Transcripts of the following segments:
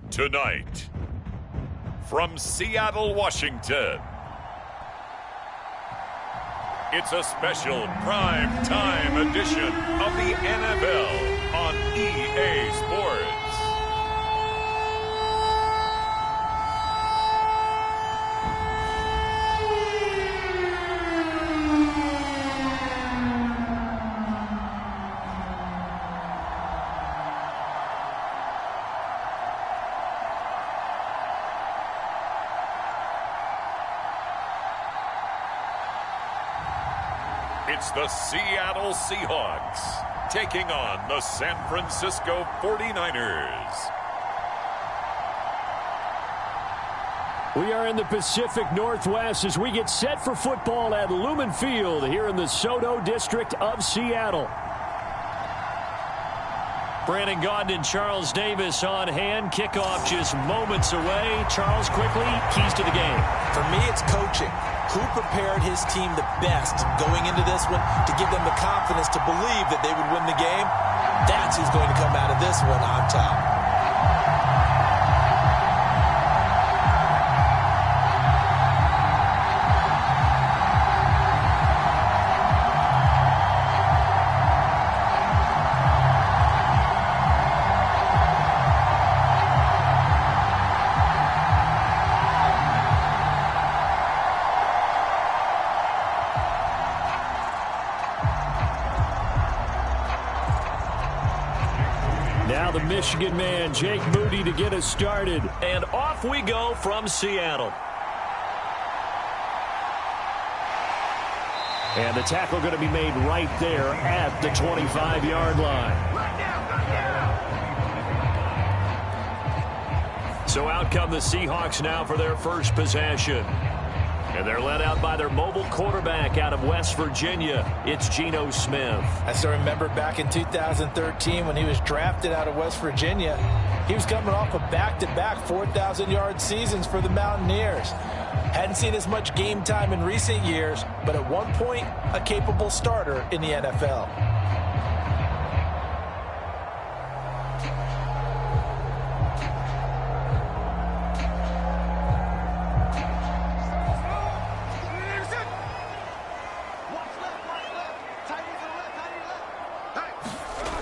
Tonight, from Seattle, Washington, it's a special prime time edition of the NFL on EA Sports. It's the Seattle Seahawks taking on the San Francisco 49ers. We are in the Pacific Northwest as we get set for football at Lumen Field here in the Soto district of Seattle. Brandon Gaudin and Charles Davis on hand. Kickoff just moments away. Charles, quickly, keys to the game. For me, it's coaching. Who prepared his team the best going into this one to give them the confidence to believe that they would win the game? That's who's going to come out of this one on top. Now the Michigan man, Jake Moody, to get us started. And off we go from Seattle. And the tackle going to be made right there at the 25-yard line. So out come the Seahawks now for their first possession. And they're led out by their mobile quarterback out of West Virginia. It's Geno Smith. I still remember back in 2013 when he was drafted out of West Virginia. He was coming off of back-to-back 4,000-yard seasons for the Mountaineers. Hadn't seen as much game time in recent years, but at one point, a capable starter in the NFL.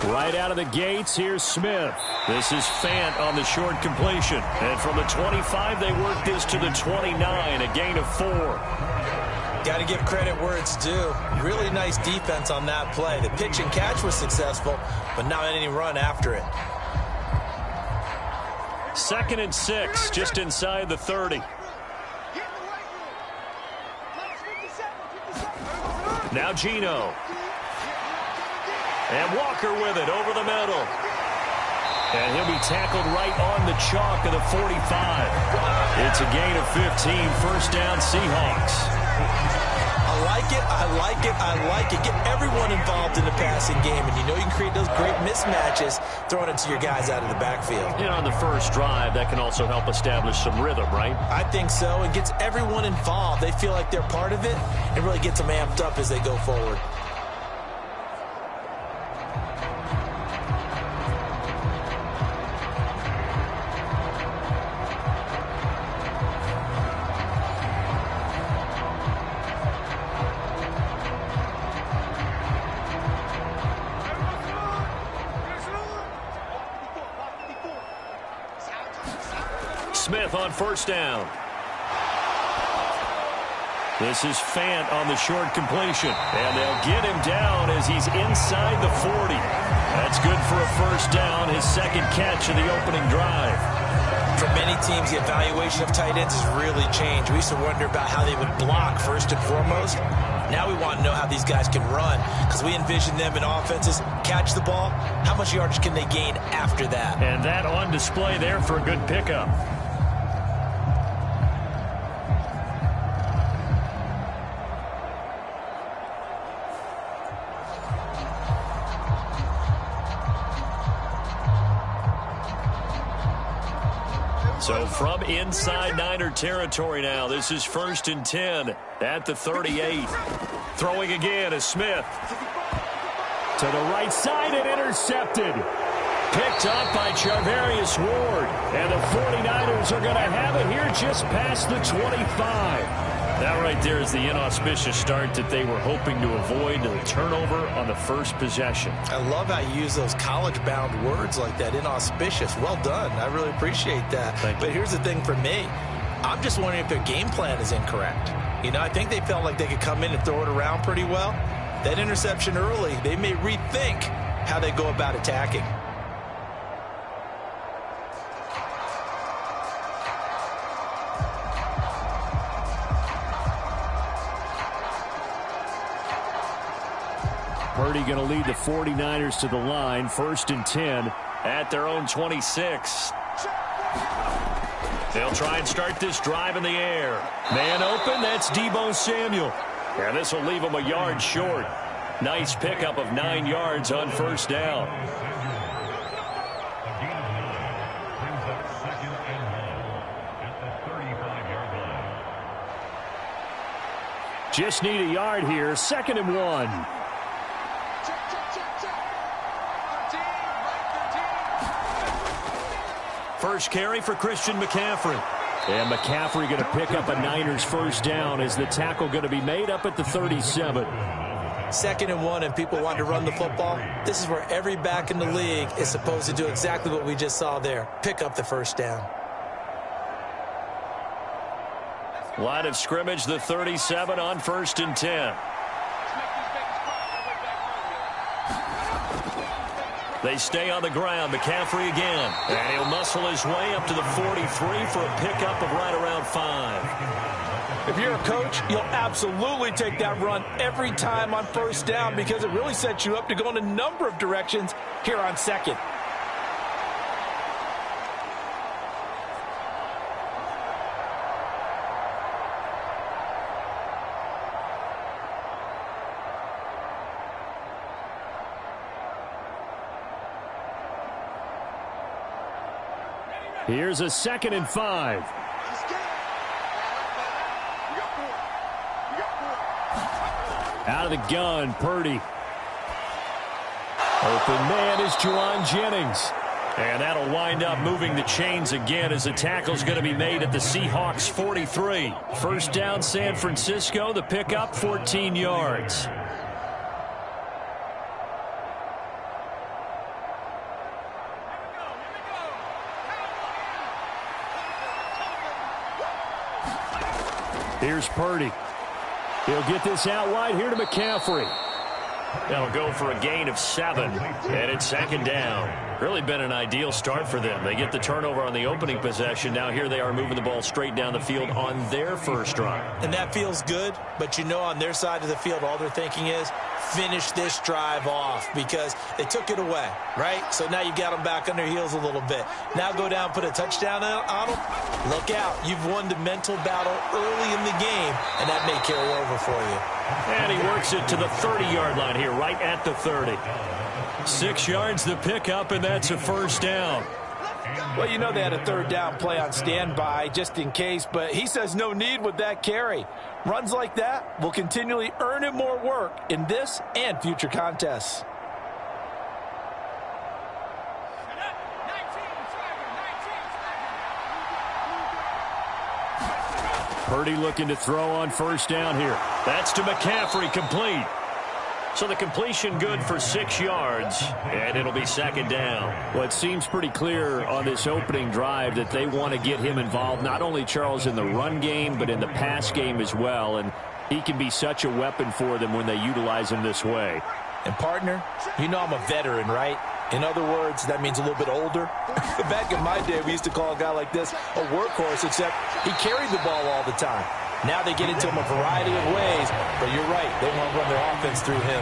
Right out of the gates, here's Smith. This is Fant on the short completion. And from the 25, they work this to the 29, a gain of 4. Got to give credit where it's due. Really nice defense on that play. The pitch and catch was successful, but not any run after it. 2nd and 6, just inside the 30. Now Geno. And Walker with it over the middle. And he'll be tackled right on the chalk of the 45. It's a gain of 15, first down Seahawks. I like it, I like it, I like it. Get everyone involved in the passing game, and you know you can create those great mismatches throwing it to your guys out of the backfield. And on the first drive, that can also help establish some rhythm, right? I think so. It gets everyone involved. They feel like they're part of it and really gets them amped up as they go forward. Smith on first down. This is Fant on the short completion. And they'll get him down as he's inside the 40. That's good for a first down, his second catch of the opening drive. For many teams, the evaluation of tight ends has really changed. We used to wonder about how they would block first and foremost. Now we want to know how these guys can run, because we envision them in offenses catch the ball. How much yardage can they gain after that? And that on display there for a good pickup. So from inside Niner territory now, this is 1st and 10 at the 38. Throwing again is Smith. To the right side and intercepted. picked up by Charvarius Ward. And the 49ers are going to have it here just past the 25. That right there is the inauspicious start that they were hoping to avoid, the turnover on the first possession. I love how you use those college-bound words like that, inauspicious. Well done. I really appreciate that. But here's the thing for me. I'm just wondering if their game plan is incorrect. You know, I think they felt like they could come in and throw it around pretty well. That interception early, they may rethink how they go about attacking. Purdy going to lead the 49ers to the line, 1st and 10 at their own 26. They'll try and start this drive in the air. Man open, that's Deebo Samuel. And this will leave him a yard short. Nice pickup of 9 yards on 1st down. Just need a yard here, 2nd and 1. First carry for Christian McCaffrey. And McCaffrey going to pick up a Niners 1st down as the tackle going to be made up at the 37. 2nd and 1 and people want to run the football. This is where every back in the league is supposed to do exactly what we just saw there. Pick up the 1st down. Line of scrimmage, the 37 on 1st and 10. They stay on the ground. McCaffrey again. And he'll muscle his way up to the 43 for a pickup of right around 5. If you're a coach, you'll absolutely take that run every time on 1st down because it really sets you up to go in a number of directions here on 2nd. Here's a 2nd and 5. Out of the gun, Purdy. Open man is Juwan Jennings. And that'll wind up moving the chains again as the tackle's going to be made at the Seahawks 43. 1st down, San Francisco. The pickup, 14 yards. Here's Purdy. He'll get this out wide here to McCaffrey. That'll go for a gain of 7. And it's 2nd down. Really been an ideal start for them. They get the turnover on the opening possession. Now here they are moving the ball straight down the field on their 1st drive. And that feels good, but you know on their side of the field all they're thinking is finish this drive off because they took it away, right? So now you've got them back on their heels a little bit. Now go down, put a touchdown on them. Look out. You've won the mental battle early in the game, and that may carry over for you. And he works it to the 30-yard line here, right at the 30. 6 yards the pickup, and that's a 1st down. Well, you know they had a 3rd down play on standby just in case, but he says no need with that carry. Runs like that will continually earn him more work in this and future contests. Purdy looking to throw on 1st down here. That's to McCaffrey, complete. So the completion good for 6 yards, and it'll be 2nd down. Well, it seems pretty clear on this opening drive that they want to get him involved, not only, Charles, in the run game, but in the pass game as well. And he can be such a weapon for them when they utilize him this way. And, partner, you know I'm a veteran, right? In other words, that means a little bit older. Back in my day, we used to call a guy like this a workhorse, except he carried the ball all the time. Now they get into him a variety of ways, but you're right. They want to run their offense through him.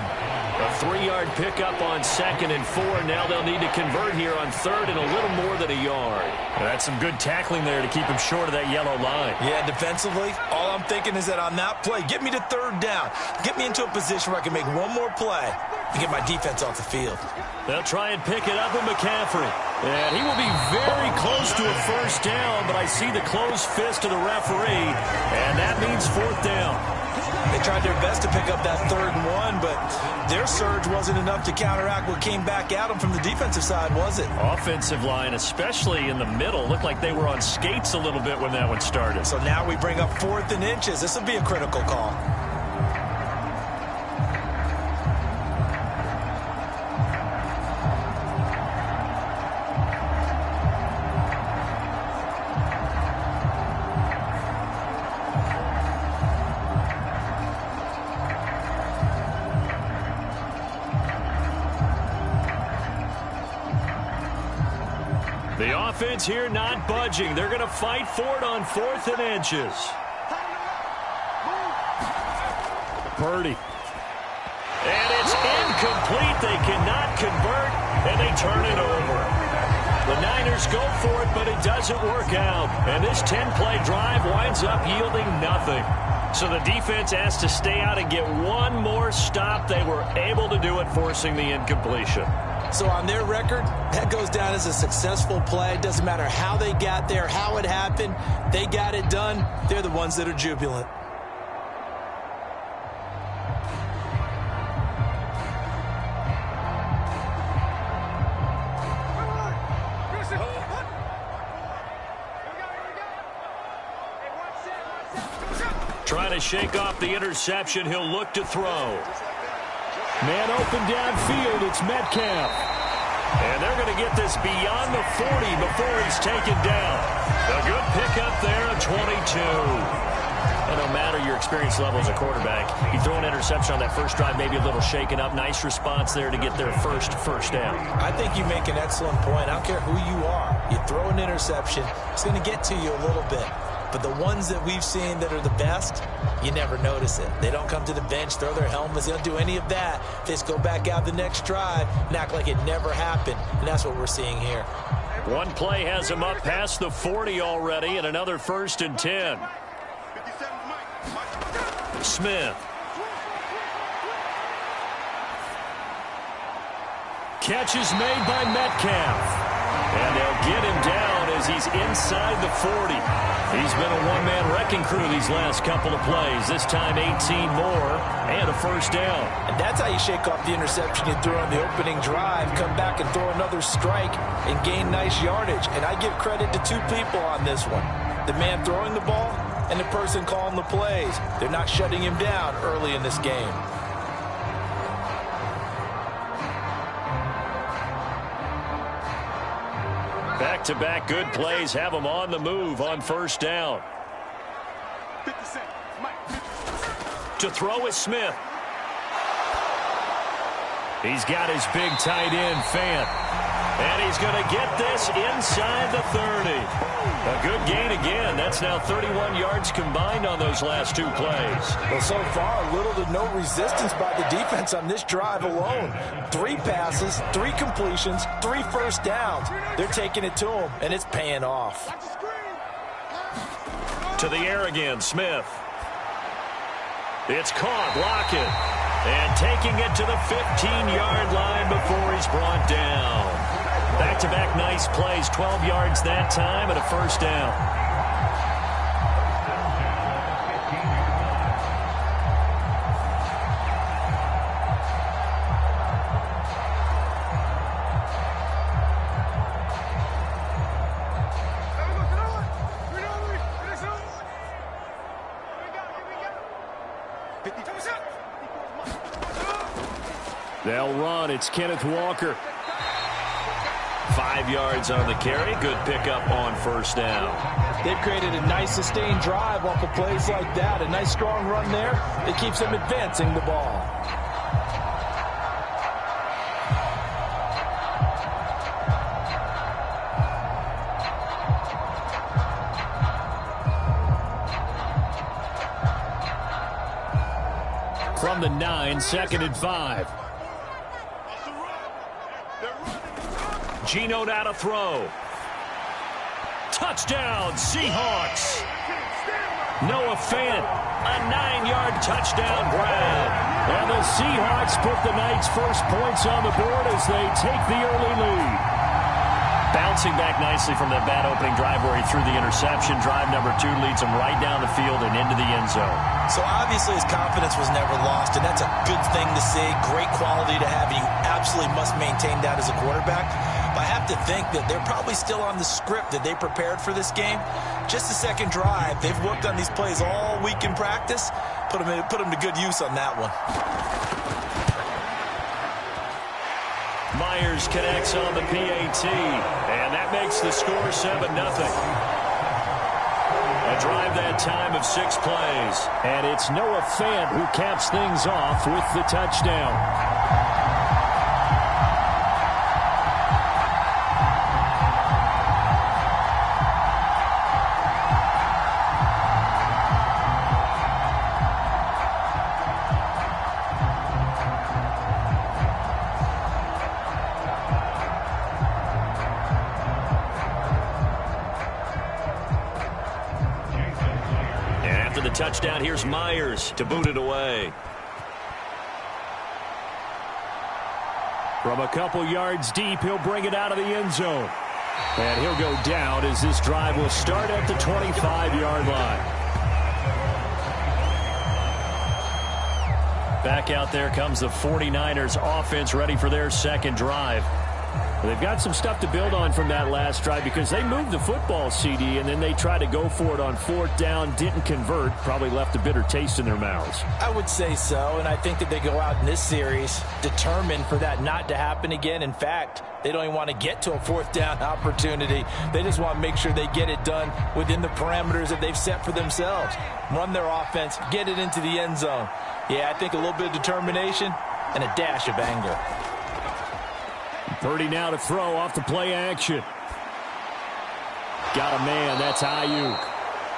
A 3-yard pickup on 2nd and 4. Now they'll need to convert here on 3rd and a little more than a yard. That's some good tackling there to keep him short of that yellow line. Yeah, defensively, all I'm thinking is that on that play, get me to 3rd down. Get me into a position where I can make one more play and get my defense off the field. They'll try and pick it up with McCaffrey. And he will be very close to a 1st down, but I see the closed fist of the referee, and that means 4th down. They tried their best to pick up that 3rd and 1, but their surge wasn't enough to counteract what came back at them from the defensive side, was it? Offensive line, especially in the middle, looked like they were on skates a little bit when that one started. So now we bring up 4th and inches. This will be a critical call. The offense here not budging. They're going to fight for it on 4th and inches. Purdy. And it's incomplete. They cannot convert, and they turn it over. The Niners go for it, but it doesn't work out. And this 10-play drive winds up yielding nothing. So the defense has to stay out and get one more stop. They were able to do it, forcing the incompletion. So on their record, that goes down as a successful play. Doesn't matter how they got there, how it happened. They got it done. They're the ones that are jubilant. Trying to shake off the interception. He'll look to throw. Man open downfield. It's Metcalf. And they're going to get this beyond the 40 before he's taken down. A good pickup there, a 22. And no matter your experience level as a quarterback, you throw an interception on that first drive, maybe a little shaken up. Nice response there to get their first down. I think you make an excellent point. I don't care who you are. You throw an interception, it's going to get to you a little bit. But the ones that we've seen that are the best, you never notice it. They don't come to the bench, throw their helmets. They don't do any of that. They just go back out the next drive and act like it never happened. And that's what we're seeing here. One play has him up past the 40 already, and another 1st and 10. Smith. Catch is made by Metcalf. And they'll get him down as he's inside the 40. He's been a one-man wrecking crew these last couple of plays. This time 18 more and a 1st down. And that's how you shake off the interception you threw on the opening drive, come back and throw another strike and gain nice yardage. And I give credit to 2 people on this one. The man throwing the ball and the person calling the plays. They're not shutting him down early in this game. Back-to-back good plays have him on the move on 1st down. To throw is Smith. He's got his big tight end, Fant. And he's going to get this inside the 30. A good gain again. That's now 31 yards combined on those last 2 plays. Well, so far, little to no resistance by the defense on this drive alone. 3 passes, 3 completions, 3 1st downs. They're taking it to them, and it's paying off. To the air again, Smith. It's caught, Lockett. And taking it to the 15-yard line before he's brought down. Back-to-back nice plays, 12 yards that time and a 1st down. They'll run. It's Kenneth Walker. 5 yards on the carry. Good pickup on 1st down. They've created a nice sustained drive off of plays like that. A nice strong run there. It keeps them advancing the ball. From the 9, 2nd and 5. Geno now to throw. Touchdown, Seahawks. Noah Fant, a 9-yard touchdown grab. And the Seahawks put the night's first points on the board as they take the early lead. Bouncing back nicely from that bad opening drive where he threw the interception. Drive number 2 leads him right down the field and into the end zone. So obviously his confidence was never lost, and that's a good thing to see. Great quality to have, and you absolutely must maintain that as a quarterback. But I have to think that they're probably still on the script that they prepared for this game. Just the second drive, they've worked on these plays all week in practice. Put them to good use on that one. Myers connects on the PAT, and that makes the score 7-0. A drive that time of 6 plays. And it's Noah Fant who caps things off with the touchdown. Touchdown, here's Myers to boot it away. From a couple yards deep, he'll bring it out of the end zone. And he'll go down as this drive will start at the 25-yard line. Back out there comes the 49ers offense ready for their second drive. They've got some stuff to build on from that last drive because they moved the football, CD, and then they tried to go for it on 4th down, didn't convert, probably left a bitter taste in their mouths. I would say so, and I think that they go out in this series determined for that not to happen again. In fact, they don't even want to get to a 4th down opportunity. They just want to make sure they get it done within the parameters that they've set for themselves. Run their offense, get it into the end zone. Yeah, I think a little bit of determination and a dash of anger. Purdy now to throw off the play action. Got a man. That's Ayuk.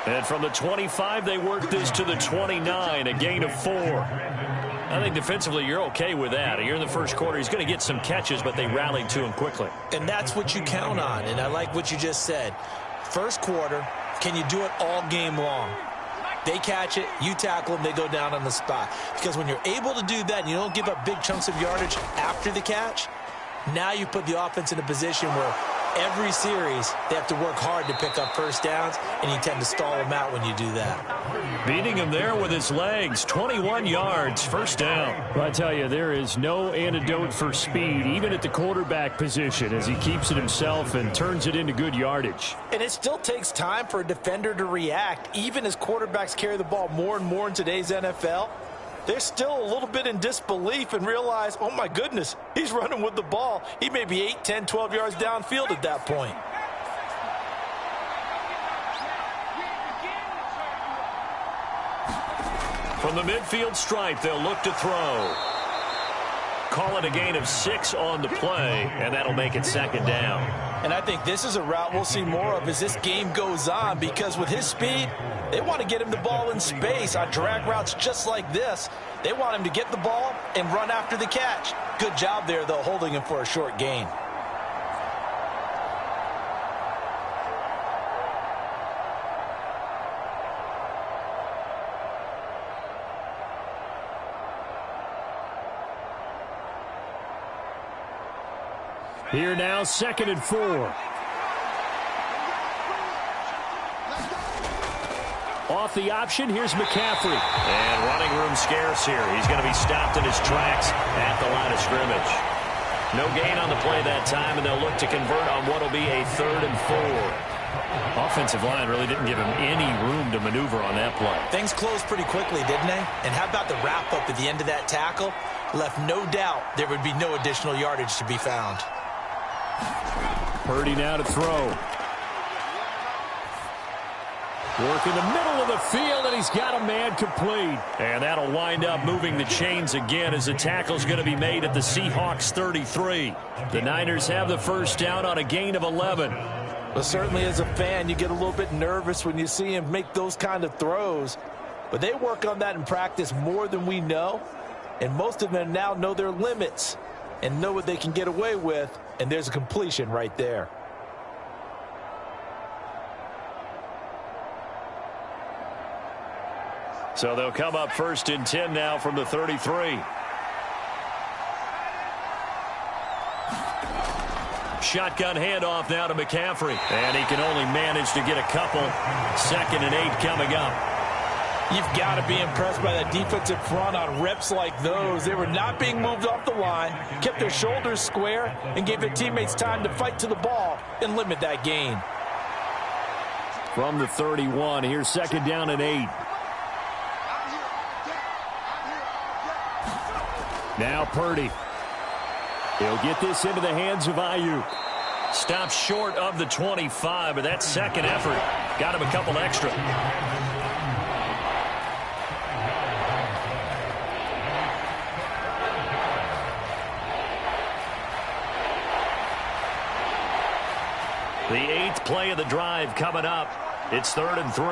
And from the 25, they work this to the 29, a gain of 4. I think defensively you're okay with that. You're in the first quarter. He's going to get some catches, but they rallied to him quickly. And that's what you count on, and I like what you just said. First quarter, can you do it all game long? They catch it, you tackle them, they go down on the spot. Because when you're able to do that and you don't give up big chunks of yardage after the catch, now you put the offense in a position where every series they have to work hard to pick up first downs, and you tend to stall them out when you do that. Beating him there with his legs, 21 yards, first down. Well, I tell you, there is no antidote for speed, even at the quarterback position, as he keeps it himself and turns it into good yardage. And it still takes time for a defender to react, even as quarterbacks carry the ball more and more in today's NFL. They're still a little bit in disbelief and realize, oh, my goodness, he's running with the ball. He may be 8, 10, 12 yards downfield at that point. From the midfield stripe, they'll look to throw. Call it a gain of 6 on the play, and that'll make it second down. And I think this is a route we'll see more of as this game goes on, because with his speed, they want to get him the ball in space on drag routes just like this. They want him to get the ball and run after the catch. Good job there, though, holding him for a short gain. Here now, 2nd and 4. Off the option, here's McCaffrey. And running room scarce here. He's going to be stopped in his tracks at the line of scrimmage. No gain on the play that time, and they'll look to convert on what will be a 3rd and 4. Offensive line really didn't give him any room to maneuver on that play. Things closed pretty quickly, didn't they? And how about the wrap-up at the end of that tackle? Left no doubt there would be no additional yardage to be found. Purdy now to throw. Work in the middle of the field, and he's got a man complete. And that'll wind up moving the chains again as the tackle's going to be made at the Seahawks 33. The Niners have the first down on a gain of 11. Well, certainly as a fan, you get a little bit nervous when you see him make those kind of throws. But they work on that in practice more than we know. And most of them now know their limits and know what they can get away with. And there's a completion right there. So they'll come up 1st and 10 now from the 33. Shotgun handoff now to McCaffrey. And he can only manage to get a couple. 2nd and 8 coming up. You've got to be impressed by that defensive front on reps like those. They were not being moved off the line, kept their shoulders square, and gave their teammates time to fight to the ball and limit that gain. From the 31, here's 2nd down and 8. Now Purdy. He'll get this into the hands of Ayuk. Stopped short of the 25, but that second effort got him a couple extra. The 8th play of the drive coming up. It's 3rd and 3.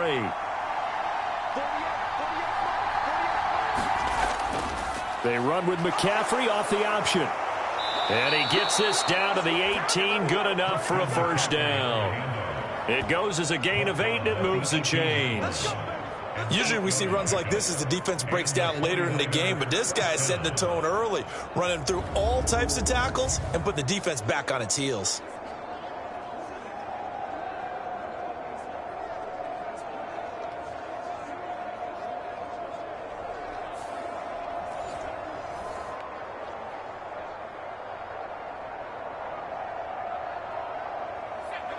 They run with McCaffrey off the option. And he gets this down to the 18. Good enough for a first down. It goes as a gain of 8, and it moves the chains. Usually we see runs like this as the defense breaks down later in the game, but this guy is setting the tone early, running through all types of tackles and put the defense back on its heels.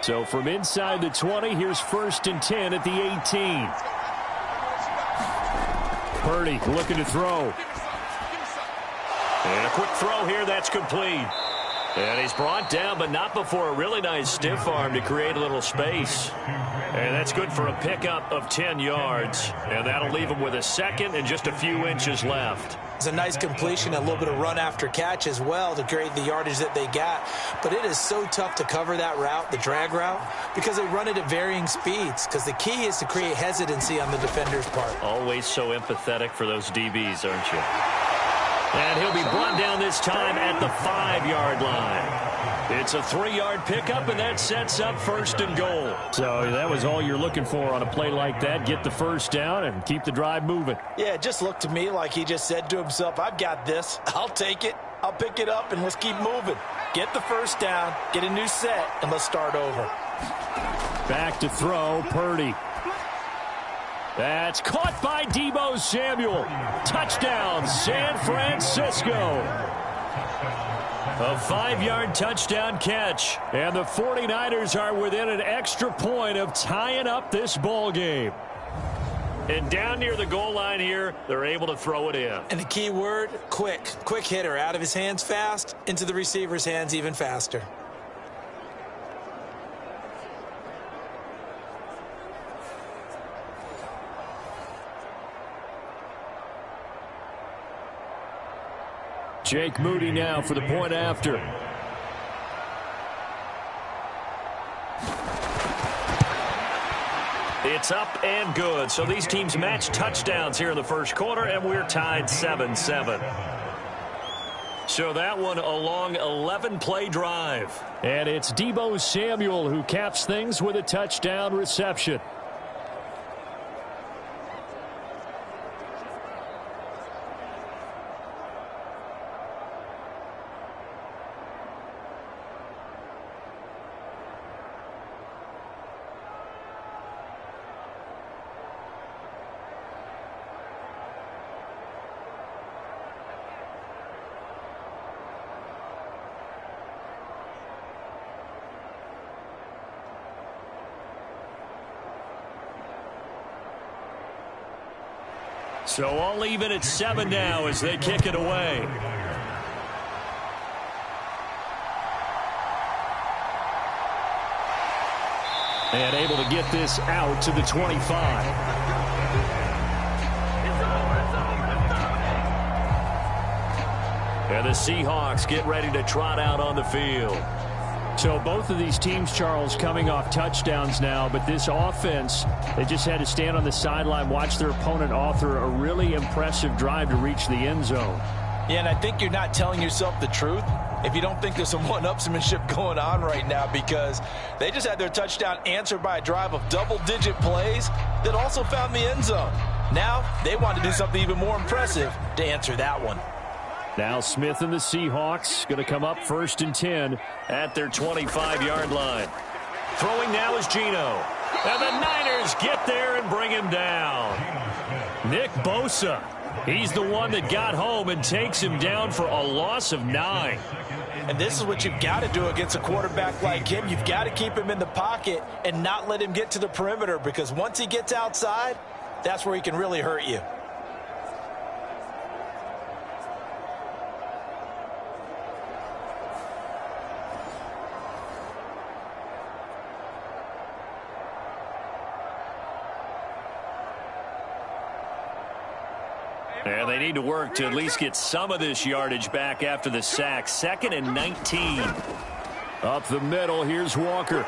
So from inside the 20, here's 1st and 10 at the 18. Purdy looking to throw. And a quick throw here, that's complete. And he's brought down, but not before a really nice stiff arm to create a little space. And that's good for a pickup of 10 yards. And that'll leave him with a 2nd and just a few inches left. It's a nice completion, a little bit of run after catch as well to create the yardage that they got. But it is so tough to cover that route, the drag route, because they run it at varying speeds. Because the key is to create hesitancy on the defender's part. Always so empathetic for those DBs, aren't you? And he'll be brought down this time at the 5-yard line. It's a 3-yard pickup, and that sets up 1st and goal. So that was all you're looking for on a play like that. Get the first down and keep the drive moving. Yeah, it just looked to me like he just said to himself, I've got this. I'll take it. I'll pick it up, and let's keep moving. Get the first down, get a new set, and let's start over. Back to throw, Purdy. That's caught by Deebo Samuel. Touchdown, San Francisco. A 5-yard touchdown catch. And the 49ers are within an extra point of tying up this ball game. And down near the goal line here, they're able to throw it in. And the key word, quick. Quick hitter, out of his hands fast, into the receiver's hands even faster. Jake Moody now for the point after. It's up and good. So these teams match touchdowns here in the first quarter, and we're tied 7-7. So that one a long 11-play drive. And it's Deebo Samuel who caps things with a touchdown reception. So all even at 7 now as they kick it away. And able to get this out to the 25. And the Seahawks get ready to trot out on the field. So both of these teams, Charles, coming off touchdowns now, but this offense, they just had to stand on the sideline, watch their opponent author a really impressive drive to reach the end zone. Yeah, and I think you're not telling yourself the truth if you don't think there's some one-upsmanship going on right now, because they just had their touchdown answered by a drive of double-digit plays that also found the end zone. Now they want to do something even more impressive to answer that one. Now Smith and the Seahawks going to come up 1st and 10 at their 25-yard line. Throwing now is Geno. And the Niners get there and bring him down. Nick Bosa. He's the one that got home and takes him down for a loss of 9. And this is what you've got to do against a quarterback like him. You've got to keep him in the pocket and not let him get to the perimeter, because once he gets outside, that's where he can really hurt you. And they need to work to at least get some of this yardage back after the sack. 2nd and 19. Up the middle, here's Walker.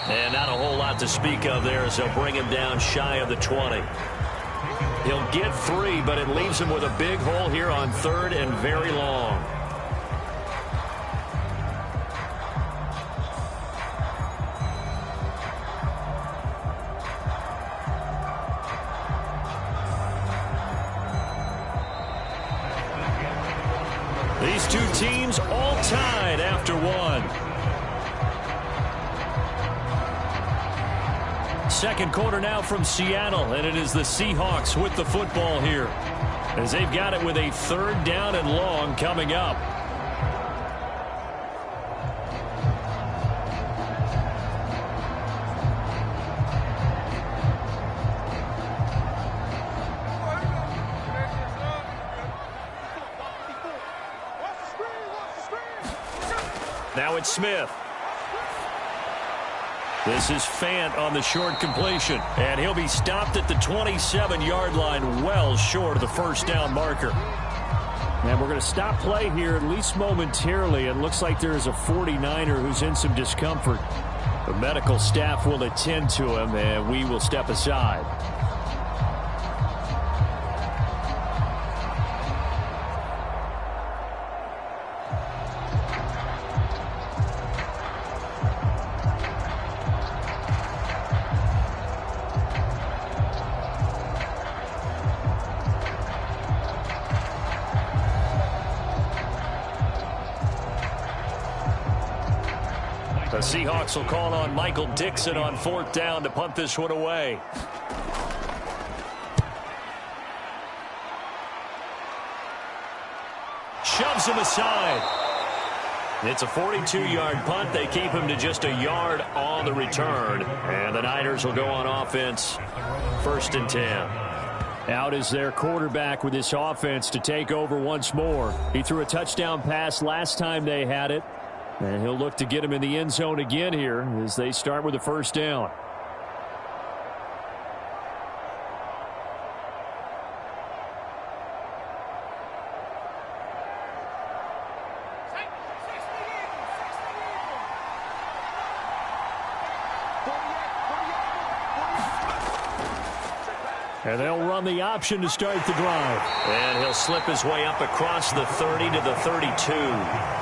And not a whole lot to speak of there as they'll bring him down shy of the 20. He'll get 3, but it leaves him with a big hole here on 3rd and very long. These two teams all tied after one. Second quarter now from Seattle, and it is the Seahawks with the football here, as they've got it with a 3rd down and long coming up. Now it's Smith. This is Fant on the short completion, and he'll be stopped at the 27-yard line, well short of the 1st down marker. And we're going to stop play here, at least momentarily. It looks like there is a 49er who's in some discomfort. The medical staff will attend to him, and we will step aside. The Seahawks will call on Michael Dixon on 4th down to punt this one away. Shoves him aside. It's a 42-yard punt. They keep him to just a yard on the return. And the Niners will go on offense. 1st and 10. Out is their quarterback with this offense to take over once more. He threw a touchdown pass last time they had it. And he'll look to get him in the end zone again here as they start with the 1st down. And they'll run the option to start the drive. And he'll slip his way up across the 30 to the 32.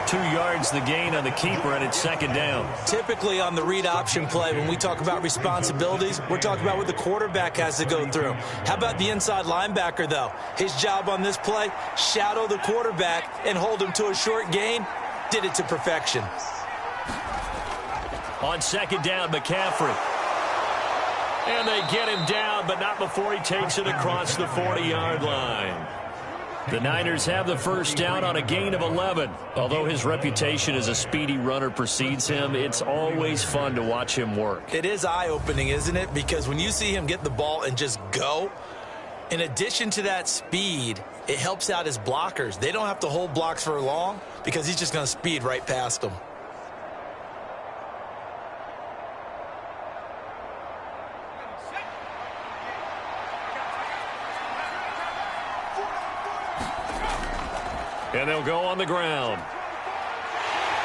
2 yards the gain on the keeper, and it's 2nd down. Typically on the read option play, when we talk about responsibilities, we're talking about what the quarterback has to go through. How about the inside linebacker, though? His job on this play, shadow the quarterback and hold him to a short gain. Did it to perfection. On 2nd down, McCaffrey. And they get him down, but not before he takes it across the 40-yard line. The Niners have the 1st down on a gain of 11. Although his reputation as a speedy runner precedes him, it's always fun to watch him work. It is eye-opening, isn't it? Because when you see him get the ball and just go, in addition to that speed, it helps out his blockers. They don't have to hold blocks for long because he's just going to speed right past them. And they'll go on the ground.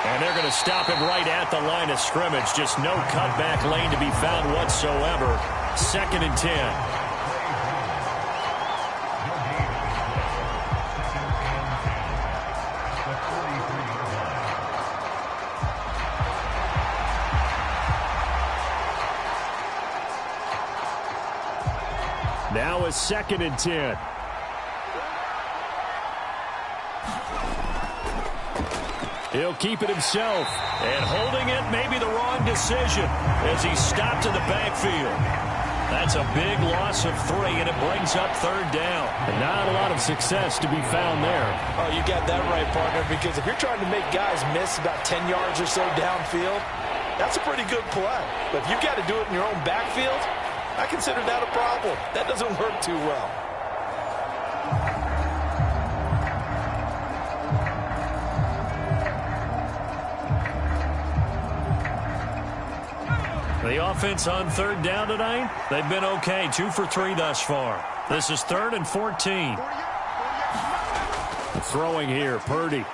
And they're going to stop him right at the line of scrimmage. Just no cutback lane to be found whatsoever. 2nd and 10. Now a 2nd and 10. He'll keep it himself. And holding it may be the wrong decision as he's stopped in the backfield. That's a big loss of 3, and it brings up 3rd down. And not a lot of success to be found there. Oh, you got that right, partner, because if you're trying to make guys miss about 10 yards or so downfield, that's a pretty good play. But if you've got to do it in your own backfield, I consider that a problem. That doesn't work too well. The offense on 3rd down tonight, they've been okay. 2 for 3 thus far. This is 3rd and 14. Throwing here, Purdy.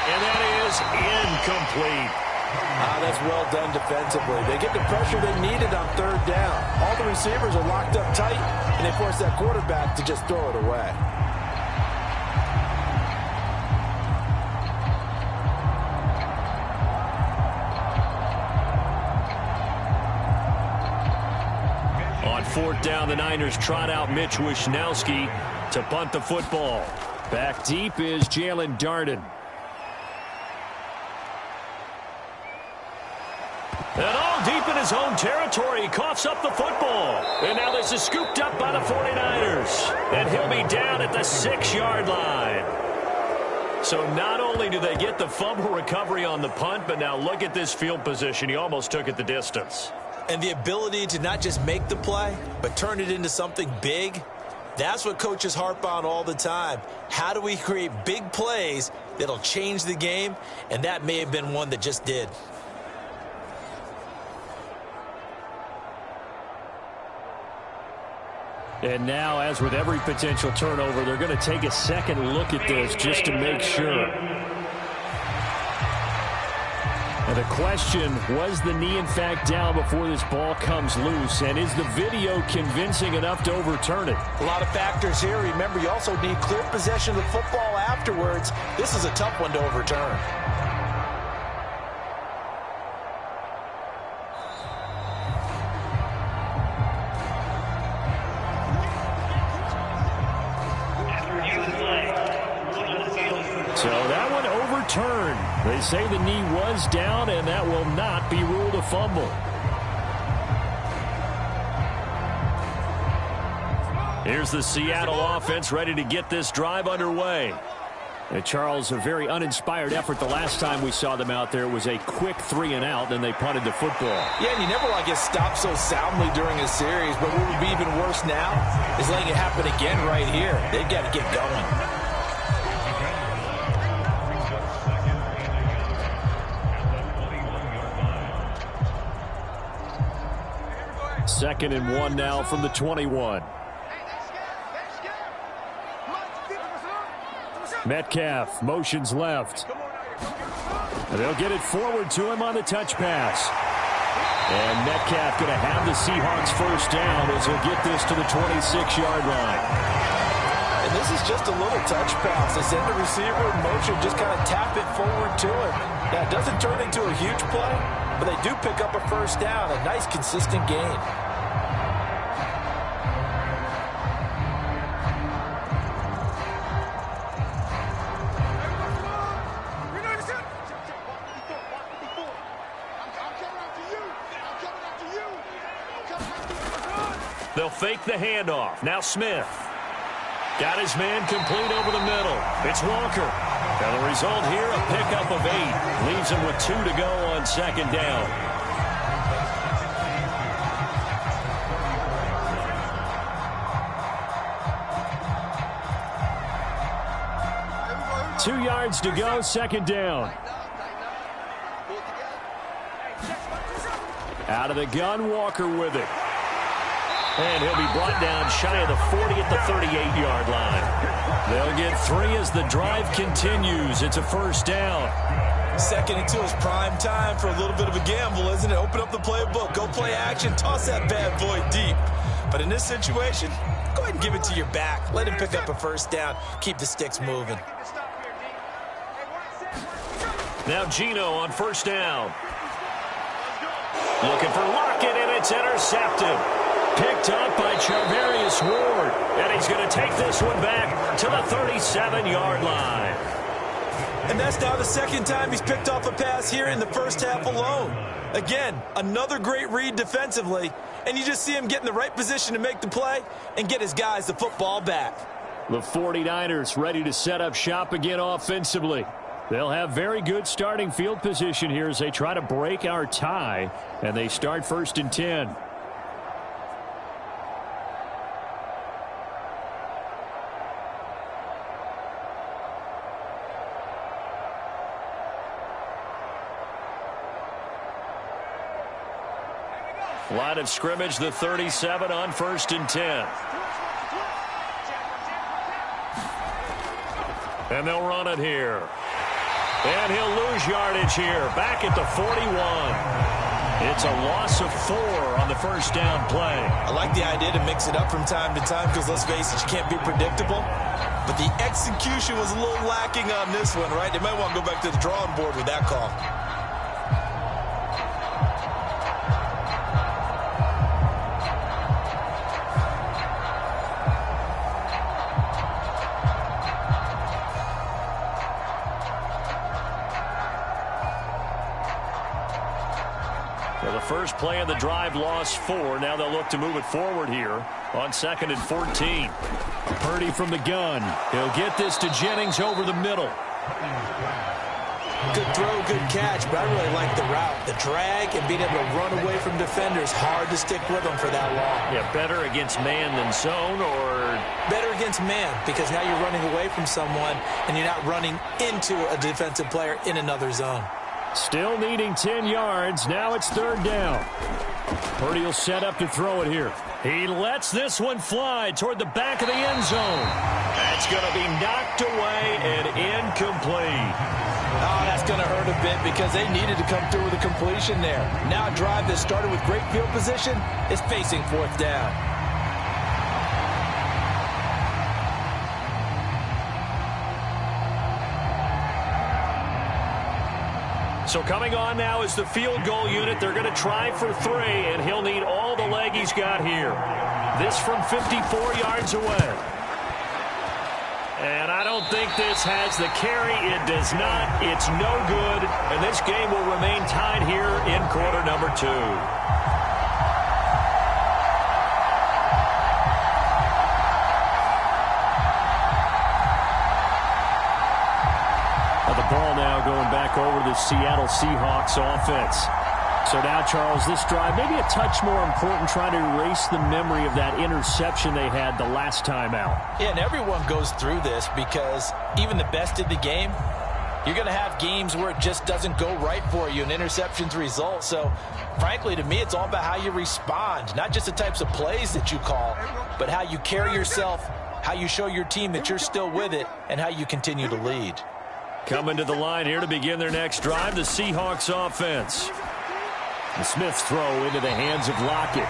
And that is incomplete. That's well done defensively. They get the pressure they needed on 3rd down. All the receivers are locked up tight, and they force that quarterback to just throw it away. On 4th down, the Niners trot out Mitch Wishnowsky to punt the football. Back deep is Jalen Darden. And all deep in his own territory, he coughs up the football. And now this is scooped up by the 49ers. And he'll be down at the 6-yard line. So not only do they get the fumble recovery on the punt, but now look at this field position. He almost took it the distance. And the ability to not just make the play, but turn it into something big, that's what coaches harp on all the time. How do we create big plays that'll change the game? And that may have been one that just did. And now, as with every potential turnover, they're going to take a second look at this just to make sure. And the question, was the knee in fact down before this ball comes loose? And is the video convincing enough to overturn it? A lot of factors here. Remember, you also need clear possession of the football afterwards. This is a tough one to overturn. So that one overturned. They say the knee was down, and that will not be ruled a fumble. Here's the Seattle offense ready to get this drive underway. And Charles, a very uninspired effort the last time we saw them out there. It was a quick 3-and-out, then they punted the football. Yeah, and you never want to get stopped so soundly during a series, but what would be even worse now is letting it happen again right here. They've got to get going. Second and 1 now from the 21. Metcalf motions left. And they'll get it forward to him on the touch pass. And Metcalf going to have the Seahawks first down as he'll get this to the 26-yard line. And this is just a little touch pass. They send the receiver in motion, just kind of tap it forward to him. Now, it doesn't turn into a huge play, but they do pick up a first down. A nice, consistent gain. They'll fake the handoff. Now Smith. Got his man complete over the middle. It's Walker. And the result here, a pickup of 8. Leaves him with 2 to go on second down. Two yards to go, second down. Out of the gun, Walker with it. And he'll be brought down shy of the 40 at the 38-yard line. They'll get 3 as the drive continues. It's a first down. Second and 2 is prime time for a little bit of a gamble, isn't it? Open up the playbook, go play action, toss that bad boy deep. But in this situation, go ahead and give it to your back. Let him pick up a first down. Keep the sticks moving. Now Geno on first down. Looking for Lockett, and it's intercepted. Picked up by Charvarius Ward. And he's going to take this one back to the 37-yard line. And that's now the second time he's picked off a pass here in the first half alone. Again, another great read defensively. And you just see him get in the right position to make the play and get his guys the football back. The 49ers ready to set up shop again offensively. They'll have very good starting field position here as they try to break our tie. And they start 1st and 10. Line of scrimmage, the 37 on 1st and 10. And they'll run it here. And he'll lose yardage here. Back at the 41. It's a loss of 4 on the first down play. I like the idea to mix it up from time to time because, let's face it, you can't be predictable. But the execution was a little lacking on this one, right? They might want to go back to the drawing board with that call. First play of the drive, lost 4. Now they'll look to move it forward here on 2nd and 14. Purdy from the gun. He'll get this to Jennings over the middle. Good throw, good catch, but I really like the route. The drag and being able to run away from defenders, hard to stick with them for that long. Yeah, better against man than zone, or? Better against man, because now you're running away from someone and you're not running into a defensive player in another zone. Still needing 10 yards. Now it's 3rd down. Purdy will set up to throw it here. He lets this one fly toward the back of the end zone. That's going to be knocked away and incomplete. Oh, that's going to hurt a bit because they needed to come through with a completion there. Now a drive that started with great field position is facing 4th down. So coming on now is the field goal unit. They're going to try for 3, and he'll need all the leg he's got here. This from 54 yards away. And I don't think this has the carry. It does not. It's no good. And this game will remain tied here in quarter number 2. Ball now going back over to the Seattle Seahawks offense. So now, Charles, this drive maybe a touch more important, trying to erase the memory of that interception they had the last time out. Yeah, and everyone goes through this because even the best in the game, you're going to have games where it just doesn't go right for you and interceptions result. So, frankly, to me, it's all about how you respond, not just the types of plays that you call, but how you carry yourself, how you show your team that you're still with it, and how you continue to lead. Coming to the line here to begin their next drive, the Seahawks offense. The Smith's throw into the hands of Lockett.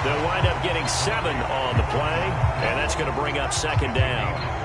They'll wind up getting 7 on the play, and that's going to bring up 2nd down.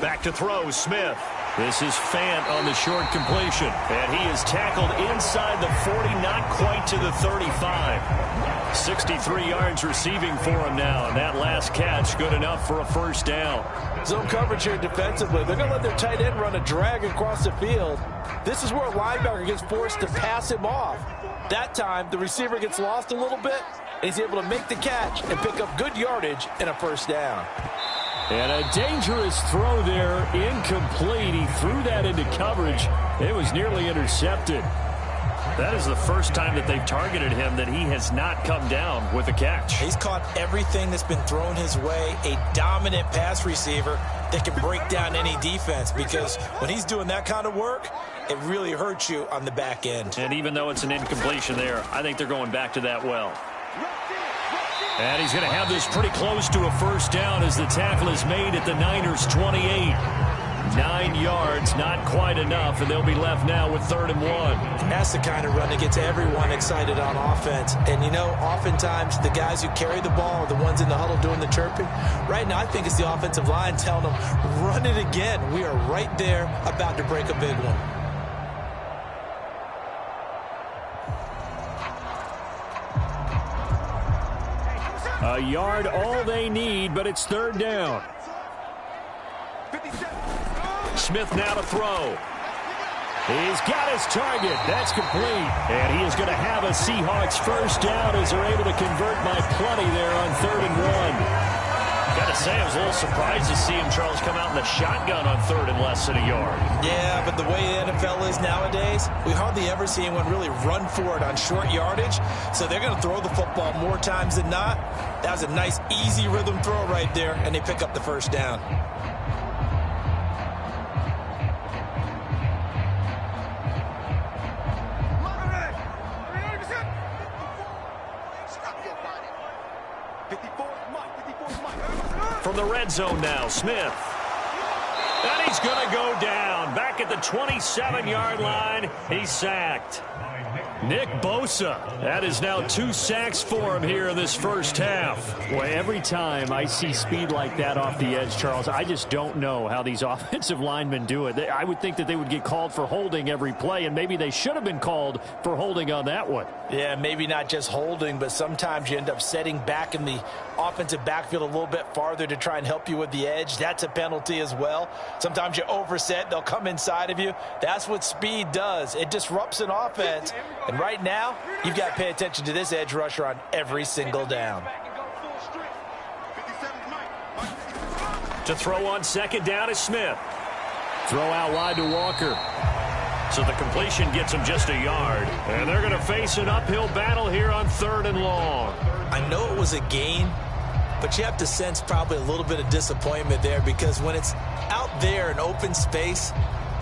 Back to throw, Smith. This is Fant on the short completion. And he is tackled inside the 40, not quite to the 35. 63 yards receiving for him now. And that last catch, good enough for a first down. Zone coverage here defensively. They're going to let their tight end run a drag across the field. This is where a linebacker gets forced to pass him off. That time, the receiver gets lost a little bit, and he's able to make the catch and pick up good yardage and a first down. And a dangerous throw there, incomplete. He threw that into coverage. It was nearly intercepted. That is the first time that they've targeted him that he has not come down with a catch. He's caught everything that's been thrown his way. A dominant pass receiver that can break down any defense, because when he's doing that kind of work, it really hurts you on the back end. And even though it's an incompletion there, I think they're going back to that well. And he's going to have this pretty close to a first down as the tackle is made at the Niners' 28. 9 yards, not quite enough, and they'll be left now with 3rd and 1. That's the kind of run that gets everyone excited on offense. And, you know, oftentimes the guys who carry the ball are the ones in the huddle doing the chirping. Right now, I think it's the offensive line telling them, run it again. We are right there about to break a big one. A yard all they need, but it's 3rd down. Smith now to throw. He's got his target. That's complete. And he is going to have a Seahawks first down as they're able to convert by plenty there on 3rd and 1. Got to say, I was a little surprised to see him, Charles, come out in the shotgun on 3rd and less than a yard. Yeah, but the way the NFL is nowadays, we hardly ever see anyone really run for it on short yardage. So they're going to throw the football more times than not. That was a nice, easy rhythm throw right there, and they pick up the first down. From the red zone now, Smith. And he's going to go down. Back at the 27-yard line, he's sacked. Nick Bosa. That is now 2 sacks for him here in this first half. Well, every time I see speed like that off the edge, Charles, I just don't know how these offensive linemen do it. I would think that they would get called for holding every play, and maybe they should have been called for holding on that one. Yeah, maybe not just holding, but sometimes you end up setting back in the offensive backfield a little bit farther to try and help you with the edge. That's a penalty as well. Sometimes you overset, they'll come inside of you. That's what speed does. It disrupts an offense. And right now, you've got to pay attention to this edge rusher on every single down. To throw on 2nd down is Smith. Throw out wide to Walker. So the completion gets him just a yard. And they're going to face an uphill battle here on 3rd and long. I know it was a gain, but you have to sense probably a little bit of disappointment there, because when it's out there in open space,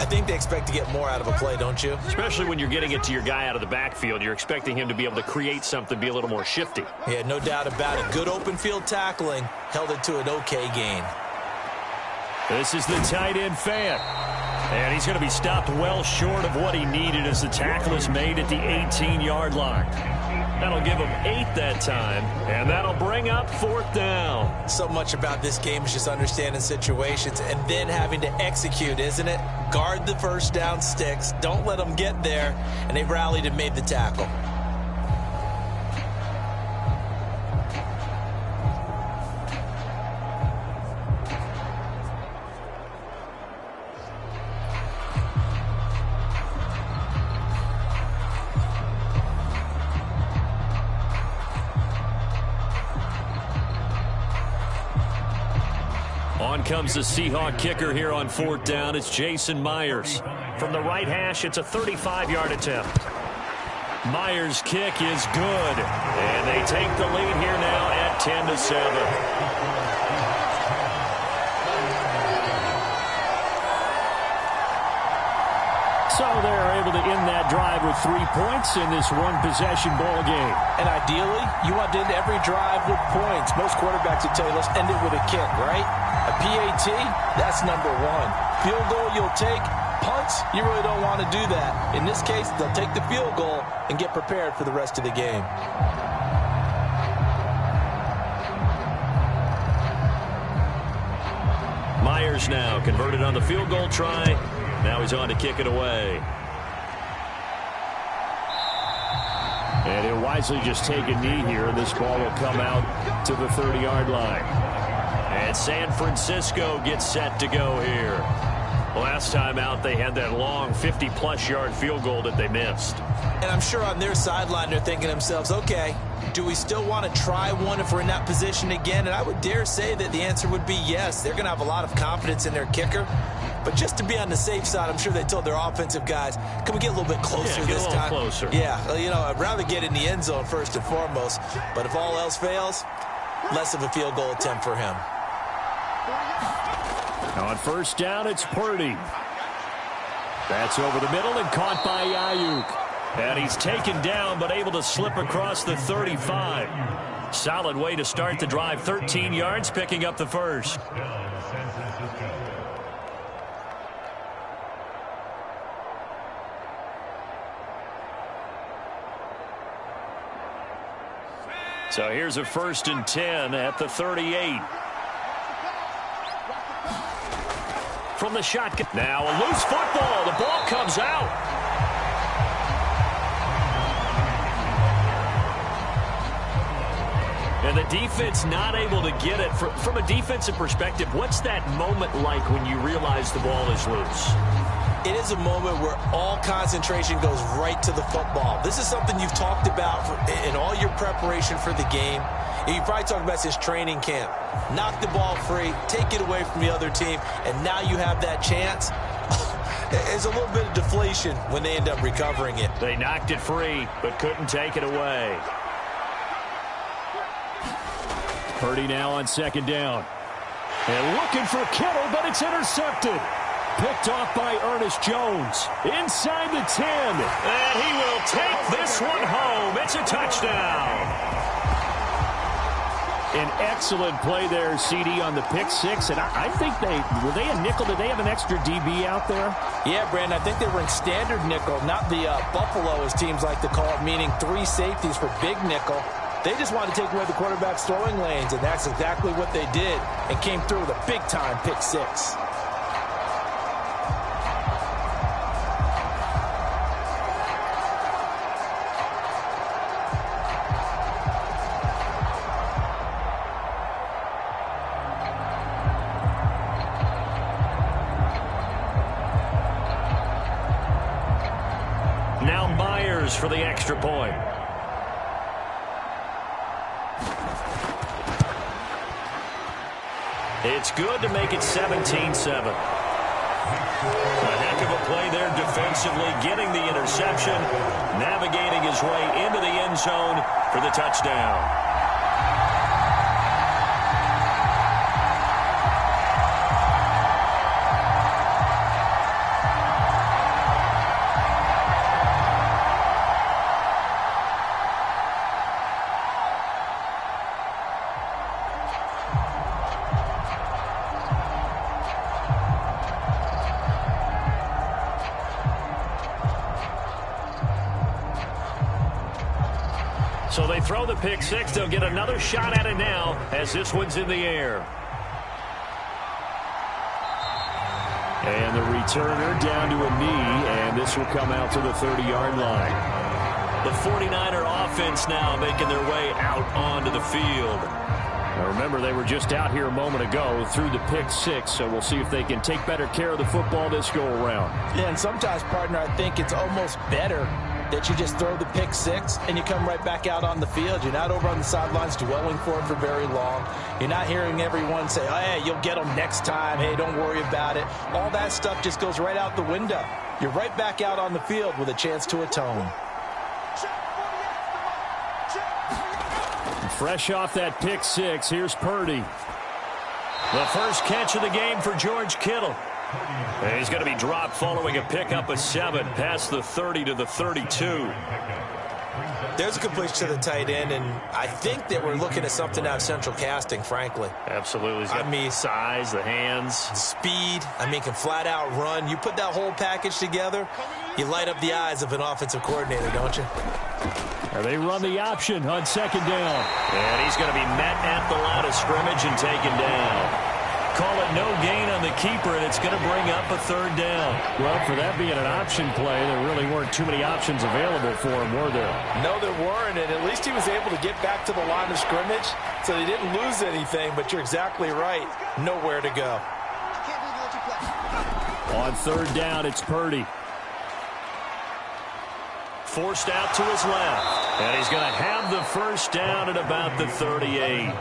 I think they expect to get more out of a play, don't you? Especially when you're getting it to your guy out of the backfield. You're expecting him to be able to create something, be a little more shifty. Yeah, no doubt about it. Good open field tackling held it to an okay gain. This is the tight end Fant. And he's going to be stopped well short of what he needed as the tackle is made at the 18-yard line. That'll give him 8 that time, and that'll bring up 4th down. So much about this game is just understanding situations and then having to execute, isn't it? Guard the first down sticks. Don't let them get there, and they rallied and made the tackle. On comes the Seahawk kicker here on 4th down. It's Jason Myers. From the right hash, it's a 35-yard attempt. Myers' kick is good. And they take the lead here now at 10-7. So they're able to end that drive with 3 points in this one-possession ball game. And ideally, you want to end every drive with points. Most quarterbacks would tell you, let's end it with a kick, right? A PAT, that's number 1. Field goal you'll take. Punts, you really don't want to do that. In this case, they'll take the field goal and get prepared for the rest of the game. Myers now converted on the field goal try. Now he's on to kick it away. And he'll wisely just take a knee here, and this ball will come out to the 30-yard line. And San Francisco gets set to go here. Last time out, they had that long 50-plus yard field goal that they missed. And I'm sure on their sideline, they're thinking to themselves, okay, do we still want to try one if we're in that position again? And I would dare say that the answer would be yes. They're going to have a lot of confidence in their kicker. But just to be on the safe side, I'm sure they told their offensive guys, can we get a little bit closer this time? Get a little closer. Yeah, you know, I'd rather get in the end zone first and foremost. But if all else fails, less of a field goal attempt for him. On 1st down, it's Purdy. That's over the middle and caught by Ayuk. And he's taken down but able to slip across the 35. Solid way to start the drive. 13 yards, picking up the first. So here's a 1st and 10 at the 38. From the shotgun. Now a loose football. The ball comes out. And the defense not able to get it. From a defensive perspective, what's that moment like when you realize the ball is loose? It is a moment where all concentration goes right to the football. This is something you've talked about in all your preparation for the game. You probably talked about since training camp. Knock the ball free, take it away from the other team, and now you have that chance. There's a little bit of deflation when they end up recovering it. They knocked it free, but couldn't take it away. Purdy now on 2nd down. And looking for Kittle, but it's intercepted. Picked off by Ernest Jones. Inside the 10. And he will take this one home. It's a touchdown. An excellent play there, CD, on the pick six. And I think were they a nickel? Did they have an extra DB out there? Yeah, Brandon, I think they were in standard nickel, not the Buffalo, as teams like to call it, meaning 3 safeties for big nickel. They just wanted to take away the quarterback's throwing lanes, and that's exactly what they did, and came through with a big-time pick six. Now Myers for the extra point. It's good to make it 17-7. A heck of a play there defensively, getting the interception, navigating his way into the end zone for the touchdown. So they throw the pick six. They'll get another shot at it now as this one's in the air. And the returner down to a knee, and this will come out to the 30-yard line. The 49er offense now making their way out onto the field. Now remember, they were just out here a moment ago through the pick six, so we'll see if they can take better care of the football this go-around. Yeah, and sometimes, partner, I think it's almost better that you just throw the pick six and you come right back out on the field. You're not over on the sidelines dwelling for it for very long. You're not hearing everyone say, oh, hey, you'll get them next time. Hey, don't worry about it. All that stuff just goes right out the window. You're right back out on the field with a chance to atone. Fresh off that pick six, here's Purdy. The first catch of the game for George Kittle. And he's going to be dropped following a pickup of 7 past the 30 to the 32. There's a completion to the tight end, and I think that we're looking at something out of central casting, frankly. Absolutely. He's got the size, the hands. Speed. Can flat out run. You put that whole package together, you light up the eyes of an offensive coordinator, don't you? They run the option on 2nd down. And he's going to be met at the line of scrimmage and taken down. Call it no gain on the keeper, and it's going to bring up a 3rd down. Well, for that being an option play, there really weren't too many options available for him, were there? No, there weren't, and at least he was able to get back to the line of scrimmage, so they didn't lose anything, but you're exactly right. Nowhere to go. On 3rd down, it's Purdy. Forced out to his left, and he's going to have the first down at about the 38.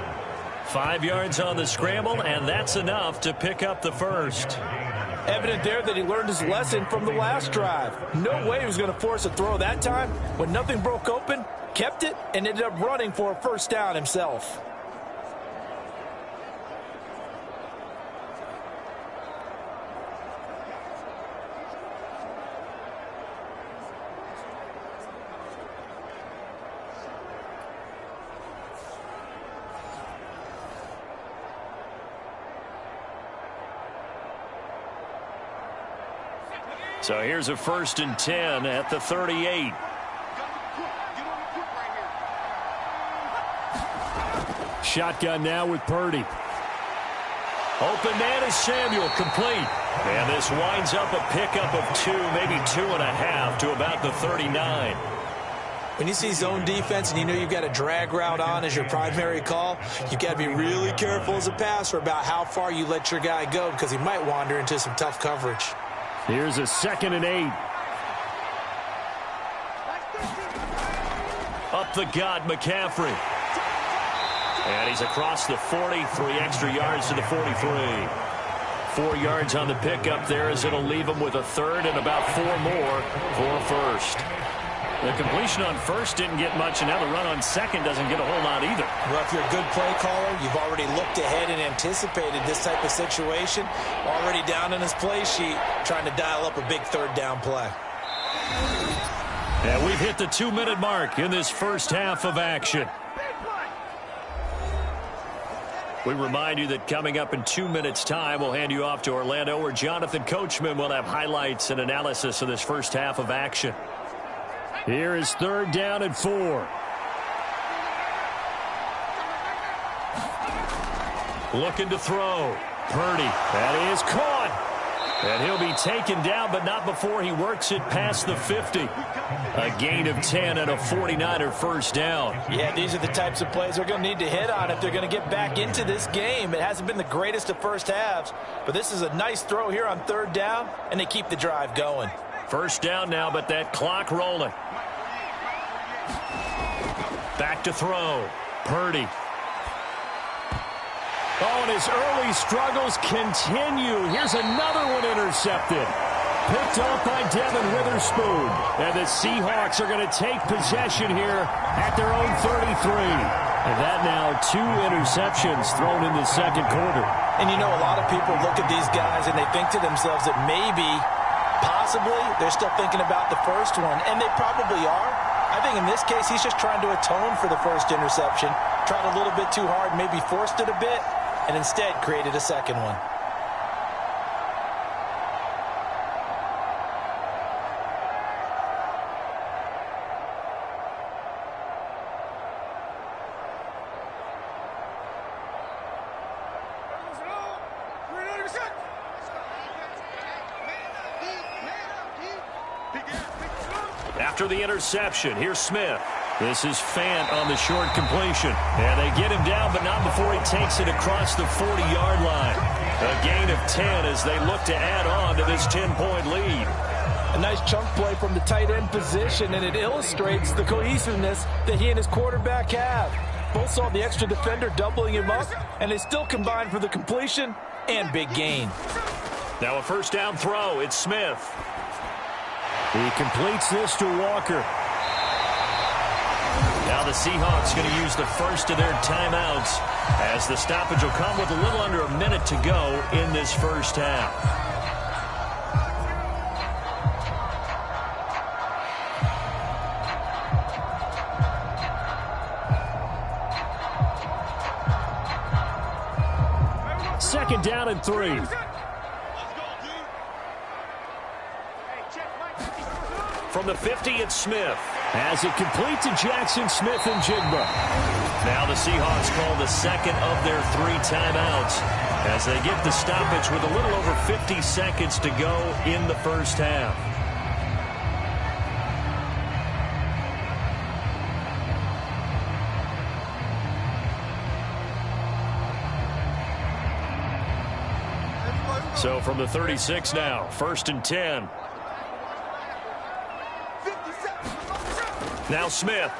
5 yards on the scramble, and that's enough to pick up the first. Evident there that he learned his lesson from the last drive. No way he was going to force a throw that time. When nothing broke open, kept it, and ended up running for a first down himself. So here's a 1st and 10 at the 38. shotgun now with Purdy. Open man is Samuel, complete. And this winds up a pickup of 2, maybe 2.5 to about the 39. When you see zone defense and you know you've got a drag route on as your primary call, you've got to be really careful as a passer about how far you let your guy go because he might wander into some tough coverage. Here's a 2nd and 8. Up the gut, McCaffrey. And he's across the 40, 3 extra yards to the 43. 4 yards on the pickup there as it'll leave him with a 3rd and about 4 more for a 1st. The completion on 1st didn't get much, and now the run on 2nd doesn't get a whole lot either. Well, if you're a good play caller, you've already looked ahead and anticipated this type of situation. Already down in his play sheet, trying to dial up a big 3rd down play. And we've hit the 2-minute mark in this first half of action. We remind you that coming up in 2 minutes' time, we'll hand you off to Orlando, where Jonathan Coachman will have highlights and analysis of this first half of action. Here is 3rd down and 4. Looking to throw. Purdy. That is caught. And he'll be taken down, but not before he works it past the 50. A gain of 10 and a 49er first down. Yeah, these are the types of plays they're going to need to hit on if they're going to get back into this game. It hasn't been the greatest of first halves, but this is a nice throw here on 3rd down, and they keep the drive going. First down now, but that clock rolling. Back to throw. Purdy. Oh, and his early struggles continue. Here's another one intercepted. Picked off by Devin Witherspoon. And the Seahawks are going to take possession here at their own 33. And that now 2 interceptions thrown in the 2nd quarter. And you know, a lot of people look at these guys and they think to themselves that maybe, possibly, they're still thinking about the first one. And they probably are. I think in this case, he's just trying to atone for the first interception. Tried a little bit too hard, maybe forced it a bit, and instead created a 2nd one. After the interception, here's Smith. This is Fant on the short completion. And they get him down, but not before he takes it across the 40-yard line. A gain of 10 as they look to add on to this 10-point lead. A nice chunk play from the tight end position, and it illustrates the cohesiveness that he and his quarterback have. Both saw the extra defender doubling him up, and they still combined for the completion and big gain. Now a first down throw. It's Smith. He completes this to Walker. Now the Seahawks going to use the first of their timeouts as the stoppage will come with a little under a minute to go in this first half. Second down and 3. From the 50, it's Smith. As it complete to Jackson Smith and Jigba. Now the Seahawks call the second of their 3 timeouts as they get the stoppage with a little over 50 seconds to go in the first half. So from the 36 now, 1st and 10. Now Smith.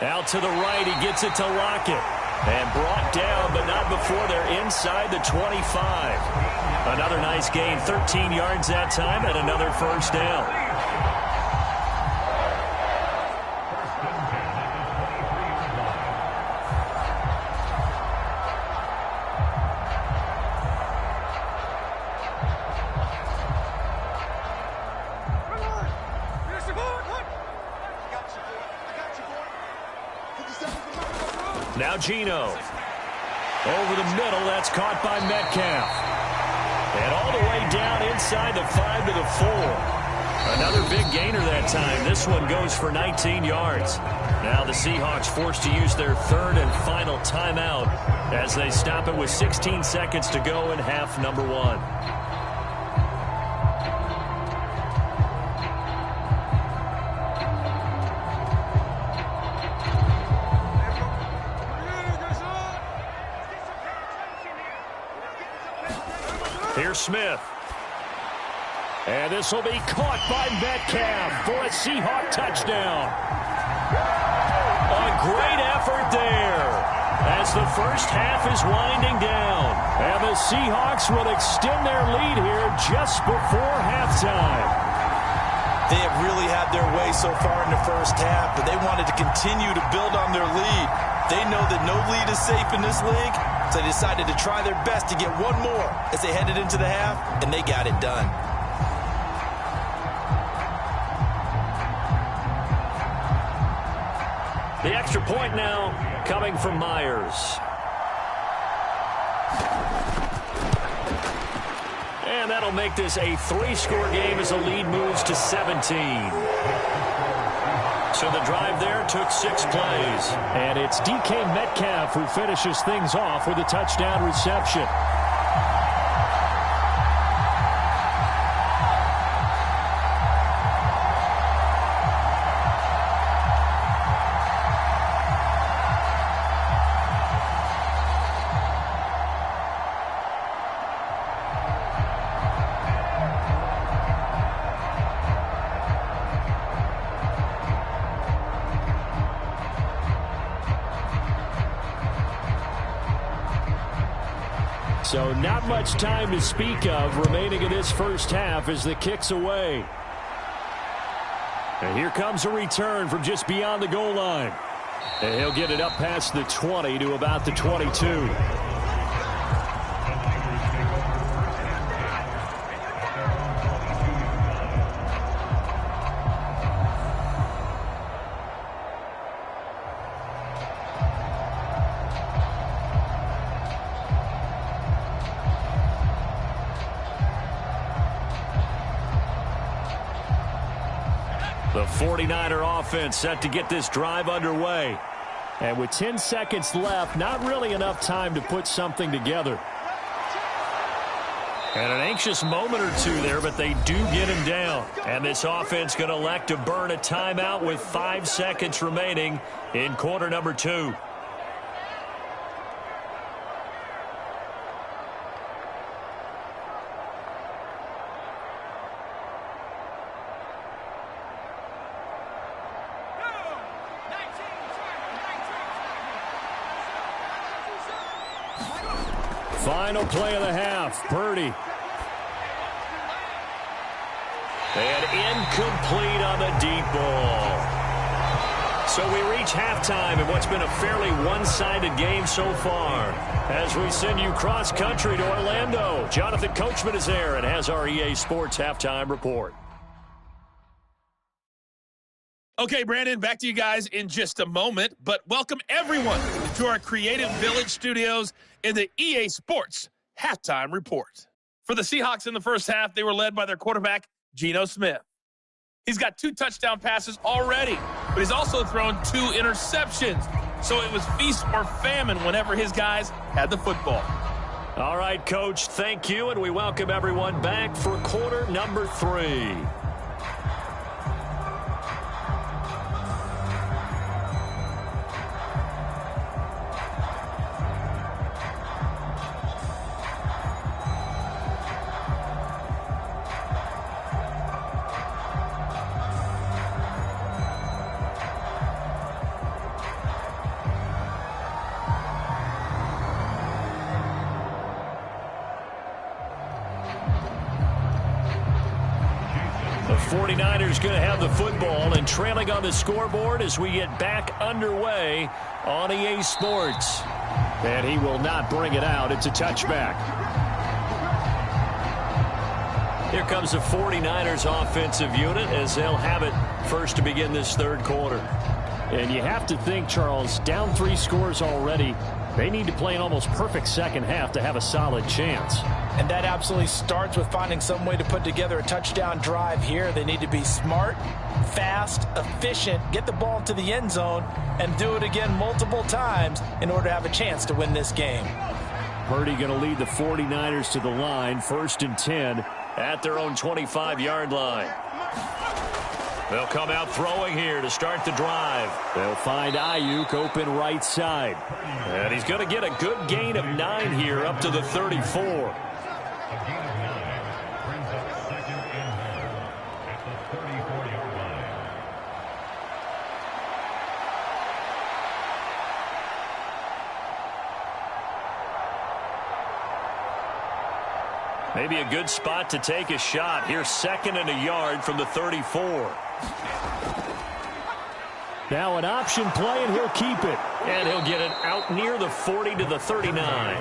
Out to the right, he gets it to Lockett. And brought down, but not before they're inside the 25. Another nice gain, 13 yards that time, and another first down. Now Geno. Over the middle, that's caught by Metcalf. And all the way down inside the 5 to the 4. Another big gainer that time. This one goes for 19 yards. Now the Seahawks forced to use their third and final timeout as they stop it with 16 seconds to go in half number one. Here's Smith. And this will be caught by Metcalf for a Seahawk touchdown. A great effort there as the first half is winding down. And the Seahawks will extend their lead here just before halftime. They have really had their way so far in the first half, but they wanted to continue to build on their lead. They know that no lead is safe in this league, so they decided to try their best to get one more as they headed into the half, and they got it done. The extra point now coming from Myers. And that'll make this a 3-score game as the lead moves to 17. So the drive there took 6 plays. And it's DK Metcalf who finishes things off with a touchdown reception. So not much time to speak of remaining in this first half as the kick's away. And here comes a return from just beyond the goal line. And he'll get it up past the 20 to about the 22. The 49er offense set to get this drive underway. And with 10 seconds left, not really enough time to put something together. And an anxious moment or two there, but they do get him down. And this offense going to elect to burn a timeout with 5 seconds remaining in quarter number 2. Final play of the half. Purdy. And incomplete on the deep ball. So we reach halftime in what's been a fairly one-sided game so far. As we send you cross-country to Orlando, Jonathan Coachman is there and has our EA Sports halftime report. Okay, Brandon, back to you guys in just a moment, but welcome everyone to our Creative Village studios in the EA Sports Halftime Report. For the Seahawks in the first half, they were led by their quarterback, Geno Smith. He's got 2 touchdown passes already, but he's also thrown 2 interceptions, so it was feast or famine whenever his guys had the football. All right, Coach, thank you, and we welcome everyone back for quarter number 3. The 49ers going to have the football and trailing on the scoreboard as we get back underway on EA Sports. And he will not bring it out. It's a touchback. Here comes the 49ers offensive unit as they'll have it first to begin this third quarter. And you have to think, Charles, down 3 scores already. They need to play an almost perfect second half to have a solid chance. And that absolutely starts with finding some way to put together a touchdown drive here. They need to be smart, fast, efficient, get the ball to the end zone, and do it again multiple times in order to have a chance to win this game. Purdy going to lead the 49ers to the line, 1st and 10 at their own 25-yard line. They'll come out throwing here to start the drive. They'll find Ayuk open right side. And he's going to get a good gain of 9 here up to the 34. Maybe a good spot to take a shot. Here's 2nd and a yard from the 34. Now an option play, and he'll keep it. And he'll get it out near the 40 to the 39.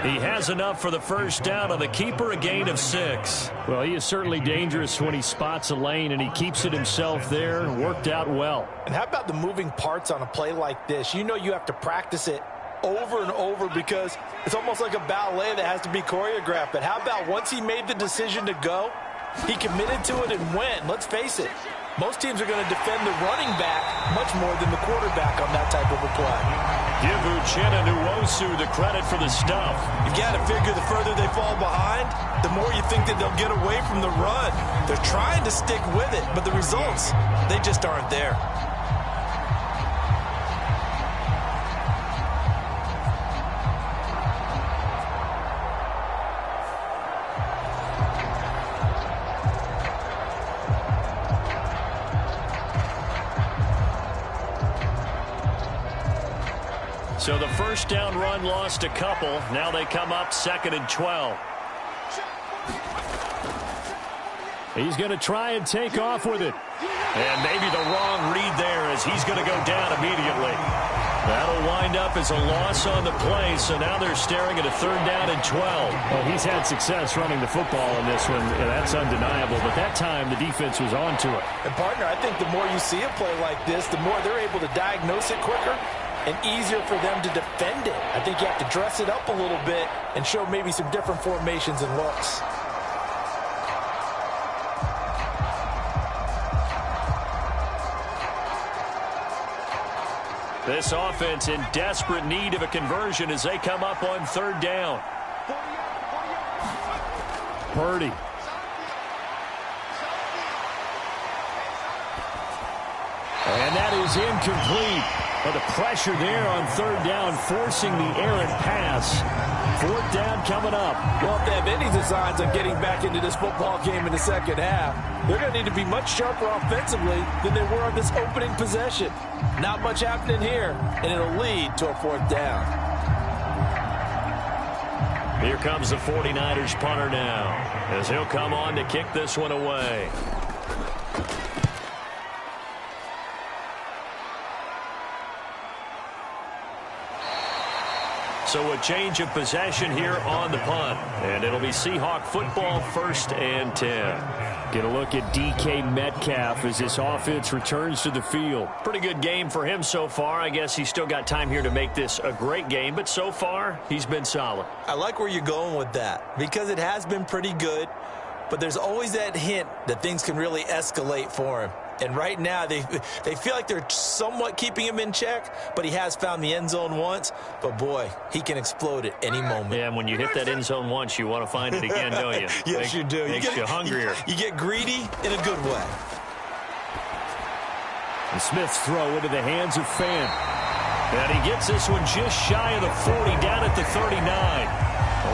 He has enough for the first down on the keeper, a gain of 6. Well, he is certainly dangerous when he spots a lane, and he keeps it himself there. Worked out well. And how about the moving parts on a play like this? You know you have to practice it over and over because it's almost like a ballet that has to be choreographed. But how about once he made the decision to go, he committed to it and went. Let's face it, most teams are going to defend the running back much more than the quarterback on that type of a play. Give Uchenna Nwosu the credit for the stuff. You've got to figure the further they fall behind, the more you think that they'll get away from the run. They're trying to stick with it, but the results, they just aren't there. So the first down run lost a couple. Now they come up 2nd and 12. He's going to try and take off with it. And maybe the wrong read there as he's going to go down immediately. That'll wind up as a loss on the play, so now they're staring at a 3rd down and 12. Well, he's had success running the football in this one. That's undeniable, but that time the defense was on to it. And, partner, I think the more you see a play like this, the more they're able to diagnose it quicker and easier for them to defend it. I think you have to dress it up a little bit and show maybe some different formations and looks. This offense in desperate need of a conversion as they come up on 3rd down. Purdy. And that is incomplete. But the pressure there on 3rd down, forcing the errant pass. 4th down coming up. Well, if they have any designs on getting back into this football game in the second half, they're going to need to be much sharper offensively than they were on this opening possession. Not much happening here, and it'll lead to a 4th down. Here comes the 49ers punter now, as he'll come on to kick this one away. So a change of possession here on the punt. And it'll be Seahawk football, 1st and 10. Get a look at DK Metcalf as this offense returns to the field. Pretty good game for him so far. I guess he's still got time here to make this a great game. But so far, he's been solid. I like where you're going with that because it has been pretty good. But there's always that hint that things can really escalate for him. And right now, they feel like they're somewhat keeping him in check, but he has found the end zone once. But, boy, he can explode at any moment. Yeah, and when you hit that end zone once, you want to find it again, don't you? Yes, you do. Makes you hungrier. You get greedy in a good way. And Smith's throw into the hands of Fan. And he gets this one just shy of the 40, down at the 39.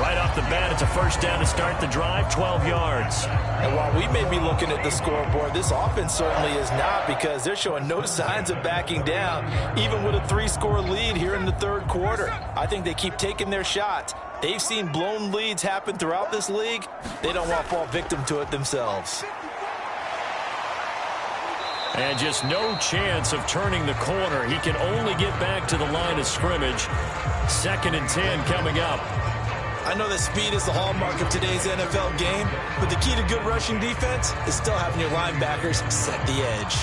Right off the bat, it's a first down to start the drive, 12 yards. And while we may be looking at the scoreboard, this offense certainly is not because they're showing no signs of backing down, even with a 3-score lead here in the 3rd quarter. I think they keep taking their shots. They've seen blown leads happen throughout this league. They don't want to fall victim to it themselves. And just no chance of turning the corner. He can only get back to the line of scrimmage. 2nd and 10 coming up. I know that speed is the hallmark of today's NFL game, but the key to good rushing defense is still having your linebackers set the edge.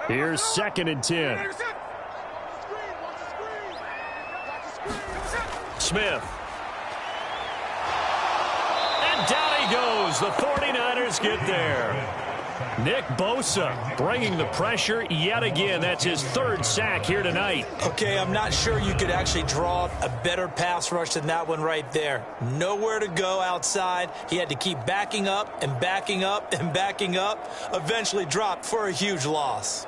Here's 2nd and 10. Smith. And down he goes. The 49ers get there. Nick Bosa bringing the pressure yet again. That's his 3rd sack here tonight. Okay, I'm not sure you could actually draw a better pass rush than that one right there. Nowhere to go outside. He had to keep backing up and backing up and backing up. Eventually dropped for a huge loss.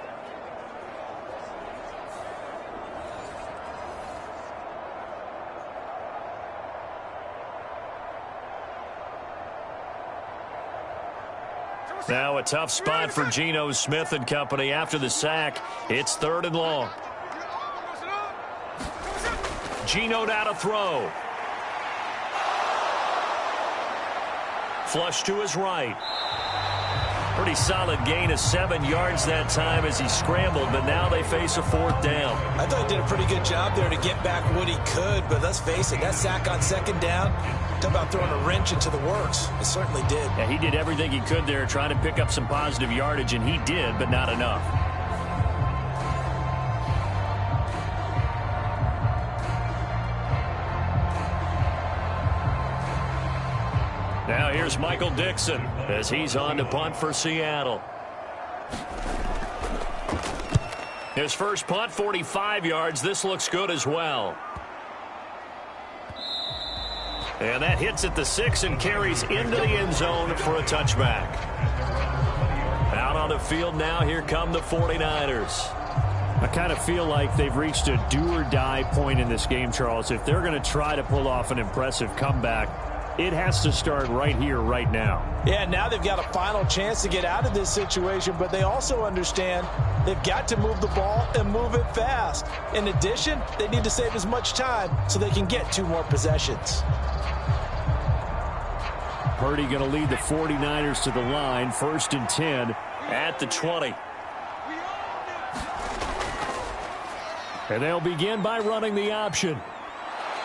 Now a tough spot for Geno Smith and company after the sack. It's 3rd and long. Geno now to throw. Flush to his right. Pretty solid gain of 7 yards that time as he scrambled, but now they face a 4th down. I thought he did a pretty good job there to get back what he could, but let's face it, that sack on 2nd down, talk about throwing a wrench into the works. It certainly did. Yeah, he did everything he could there trying to pick up some positive yardage, and he did, but not enough. Now here's Michael Dixon as he's on to punt for Seattle. His first punt, 45 yards. This looks good as well. And that hits at the 6 and carries into the end zone for a touchback. Out on the field now, here come the 49ers. I kind of feel like they've reached a do-or-die point in this game, Charles. If they're going to try to pull off an impressive comeback, it has to start right here, right now. Yeah, now they've got a final chance to get out of this situation, but they also understand they've got to move the ball and move it fast. In addition, they need to save as much time so they can get 2 more possessions. Purdy going to lead the 49ers to the line, 1st and 10 at the 20. And they'll begin by running the option.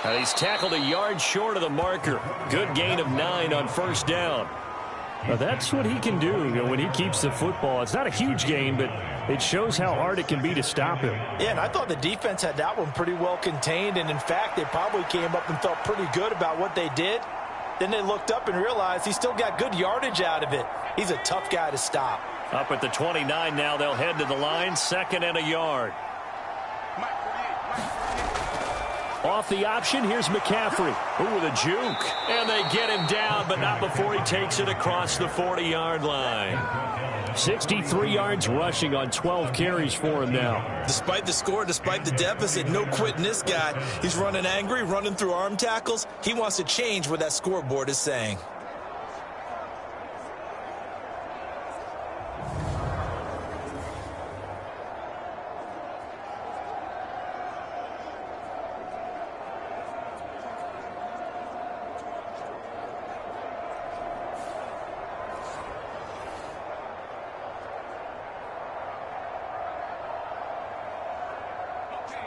And he's tackled a yard short of the marker. Good gain of 9 on 1st down. Well, that's what he can do, when he keeps the football. It's not a huge gain, but it shows how hard it can be to stop him. Yeah, and I thought the defense had that one pretty well contained, and in fact, they probably came up and felt pretty good about what they did. Then they looked up and realized he still got good yardage out of it. He's a tough guy to stop. Up at the 29 now, they'll head to the line, 2nd and a yard. Off the option, here's McCaffrey. Ooh, with a juke. And they get him down, but not before he takes it across the 40-yard line. 63 yards rushing on 12 carries for him now. Despite the score, despite the deficit, no quitting this guy. He's running angry, running through arm tackles. He wants to change what that scoreboard is saying.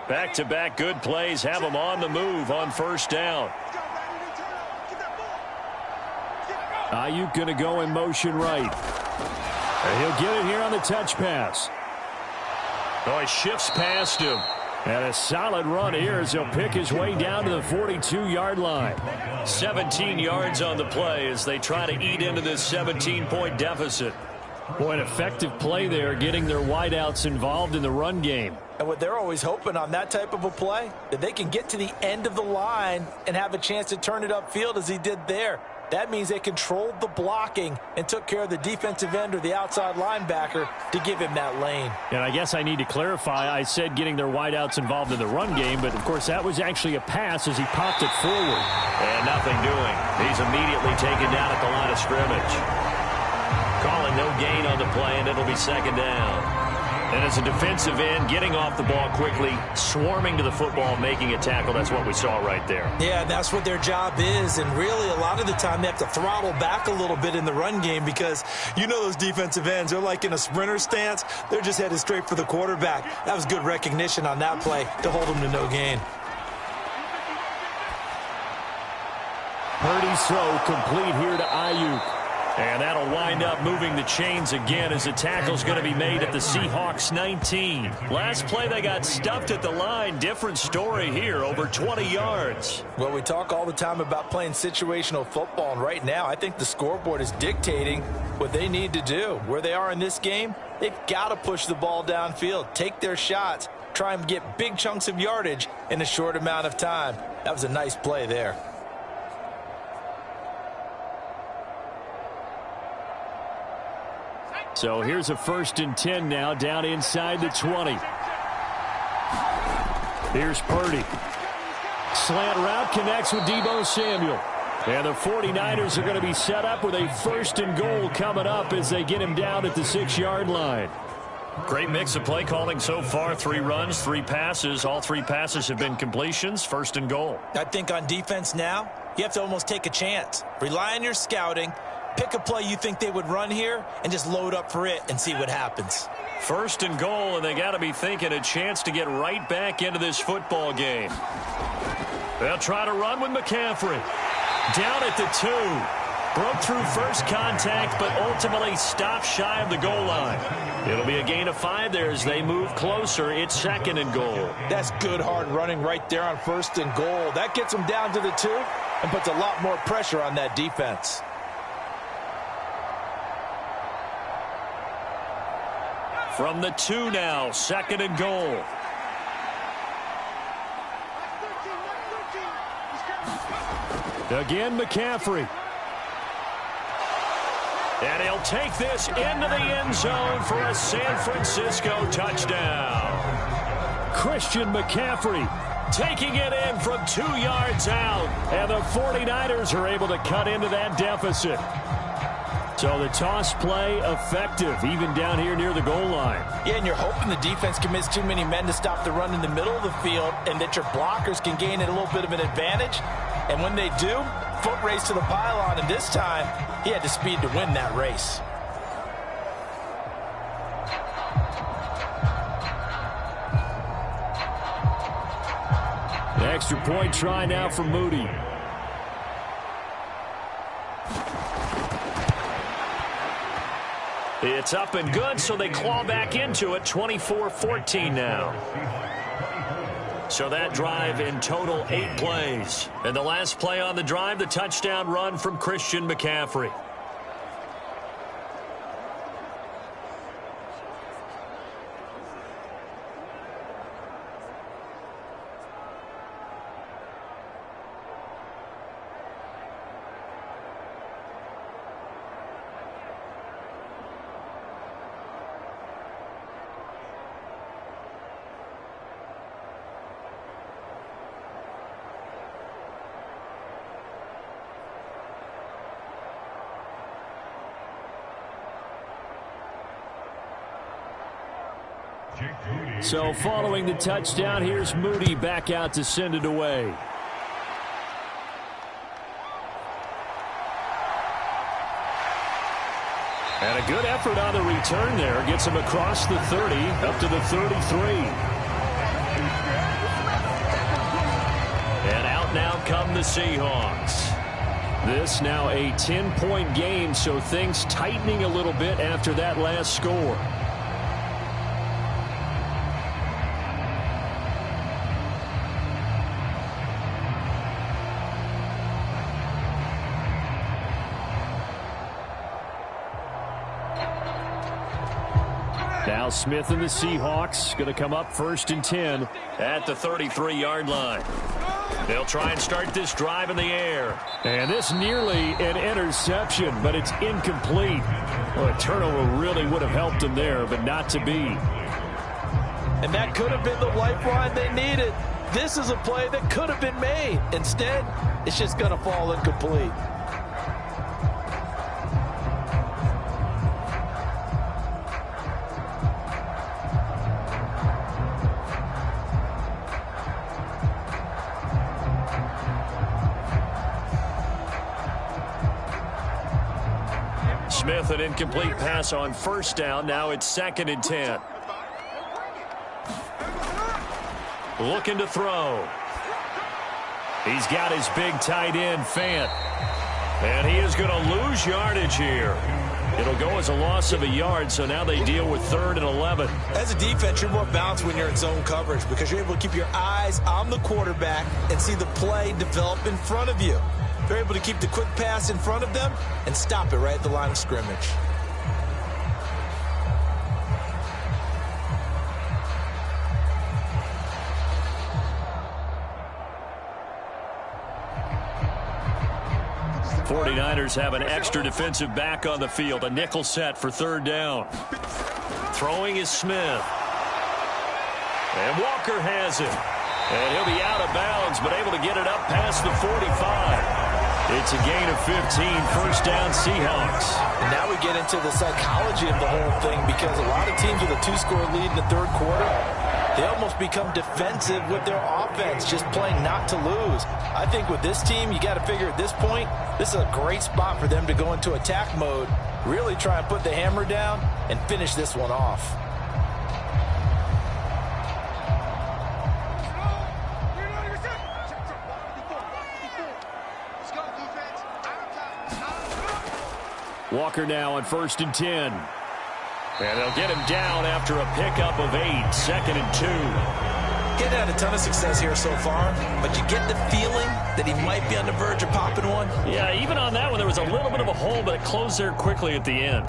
Back-to-back good plays have him on the move on 1st down. Ayuk going to go in motion right. And he'll get it here on the touch pass. Oh, he shifts past him. And a solid run here as he'll pick his way down to the 42-yard line. 17 yards on the play as they try to eat into this 17-point deficit. Boy, an effective play there, getting their wideouts involved in the run game. And what they're always hoping on that type of a play, that they can get to the end of the line and have a chance to turn it upfield as he did there. That means they controlled the blocking and took care of the defensive end or the outside linebacker to give him that lane. And I guess I need to clarify, I said getting their wideouts involved in the run game, but of course that was actually a pass as he popped it forward. And nothing doing. He's immediately taken down at the line of scrimmage. Calling no gain on the play, and it'll be 2nd down. And as a defensive end, getting off the ball quickly, swarming to the football, making a tackle, that's what we saw right there. Yeah, that's what their job is, and really a lot of the time they have to throttle back a little bit in the run game because you know those defensive ends, they're like in a sprinter stance. They're just headed straight for the quarterback. That was good recognition on that play to hold them to no gain. Purdy's throw complete here to Ayuk. And that'll wind up moving the chains again as the tackle's going to be made at the Seahawks 19. Last play they got stuffed at the line. Different story here, over 20 yards. Well, we talk all the time about playing situational football, and right now I think the scoreboard is dictating what they need to do. Where they are in this game, they've got to push the ball downfield, take their shots, try and get big chunks of yardage in a short amount of time. That was a nice play there. So here's a 1st and 10 now, down inside the 20. Here's Purdy. Slant route connects with Deebo Samuel. And the 49ers are going to be set up with a 1st and goal coming up as they get him down at the 6-yard line. Great mix of play calling so far. 3 runs, 3 passes. All 3 passes have been completions. 1st and goal. I think on defense now, you have to almost take a chance. Rely on your scouting. Pick a play you think they would run here and just load up for it and see what happens. 1st and goal, and they got to be thinking a chance to get right back into this football game. They'll try to run with McCaffrey. Down at the 2. Broke through first contact, but ultimately stopped shy of the goal line. It'll be a gain of 5 there as they move closer. It's 2nd and goal. That's good hard running right there on 1st and goal. That gets them down to the 2 and puts a lot more pressure on that defense. From the 2 now, 2nd and goal. Again, McCaffrey. And he'll take this into the end zone for a San Francisco touchdown. Christian McCaffrey taking it in from 2 yards out. And the 49ers are able to cut into that deficit. So the toss play effective, even down here near the goal line. Yeah, and you're hoping the defense commits too many men to stop the run in the middle of the field and that your blockers can gain a little bit of an advantage. And when they do, foot race to the pylon, and this time he had the speed to win that race. The extra point try now for Moody. It's up and good, so they claw back into it. 24-14 now. So that drive in total 8 plays. And the last play on the drive, the touchdown run from Christian McCaffrey. So following the touchdown, here's Moody back out to send it away. And a good effort on the return there. Gets him across the 30, up to the 33. And out now come the Seahawks. This now a 10-point game, so things tightening a little bit after that last score. Now Smith and the Seahawks going to come up 1st and 10 at the 33-yard line. They'll try and start this drive in the air. And this nearly an interception, but it's incomplete. Well, a turnover really would have helped them there, but not to be. And that could have been the lifeline they needed. This is a play that could have been made. Instead, it's just going to fall incomplete. Smith, an incomplete pass on 1st down. Now it's 2nd and 10. Looking to throw. He's got his big tight end, Fant. And he is going to lose yardage here. It'll go as a loss of a yard, so now they deal with 3rd and 11. As a defense, you're more balanced when you're in zone coverage because you're able to keep your eyes on the quarterback and see the play develop in front of you. They're able to keep the quick pass in front of them and stop it right at the line of scrimmage. The 49ers have an extra defensive back on the field. A nickel set for 3rd down. Throwing is Smith. And Walker has it. And he'll be out of bounds, but able to get it up past the 45. It's a gain of 15, 1st down Seahawks. And now we get into the psychology of the whole thing because a lot of teams with a 2-score lead in the 3rd quarter, they almost become defensive with their offense, just playing not to lose. I think with this team, you got to figure at this point, this is a great spot for them to go into attack mode, really try and put the hammer down and finish this one off. Walker now on 1st and 10. And they'll get him down after a pickup of 8, 2nd and 2. Getting had a ton of success here so far, but you get the feeling that he might be on the verge of popping one. Yeah, even on that one, there was a little bit of a hole, but it closed there quickly at the end.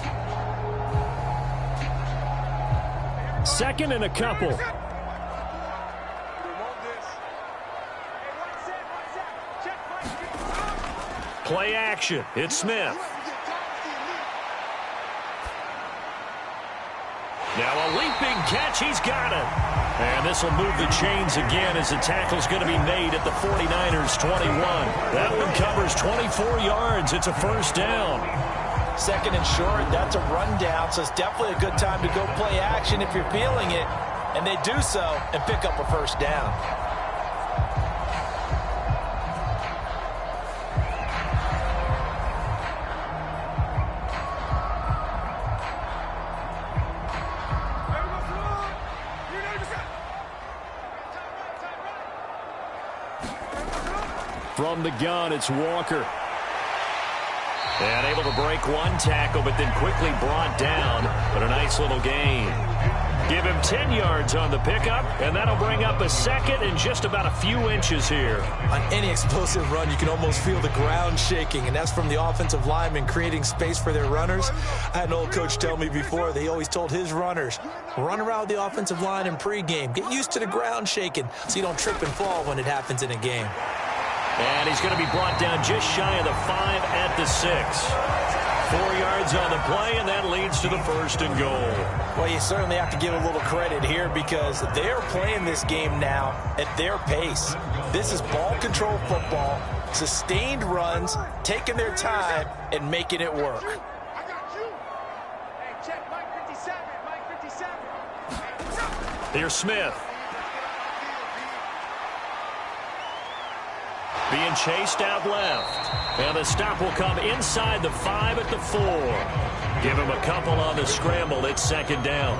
2nd and a couple. Play action. It's Smith. Now a leaping catch. He's got it. And this will move the chains again as the tackle's going to be made at the 49ers 21. That one covers 24 yards. It's a 1st down. 2nd and short. That's a rundown, so it's definitely a good time to go play action if you're feeling it. And they do so and pick up a 1st down. From the gun, it's Walker. And able to break one tackle, but then quickly brought down. But a nice little gain. Give him 10 yards on the pickup, and that'll bring up a 2nd and just about a few inches here. On any explosive run, you can almost feel the ground shaking, and that's from the offensive linemen creating space for their runners. I had an old coach tell me before, they always told his runners, run around the offensive line in pregame. Get used to the ground shaking so you don't trip and fall when it happens in a game. And he's going to be brought down just shy of the 5 at the 6. 4 yards on the play, and that leads to the 1st and goal. Well, you certainly have to give a little credit here because they're playing this game now at their pace. This is ball control football, sustained runs, taking their time, and making it work. I got you. Hey, check Mike 57, Mike 57. Here's Smith. Being chased out left. And the stop will come inside the 5 at the 4. Give him a couple on the scramble. It's 2nd down.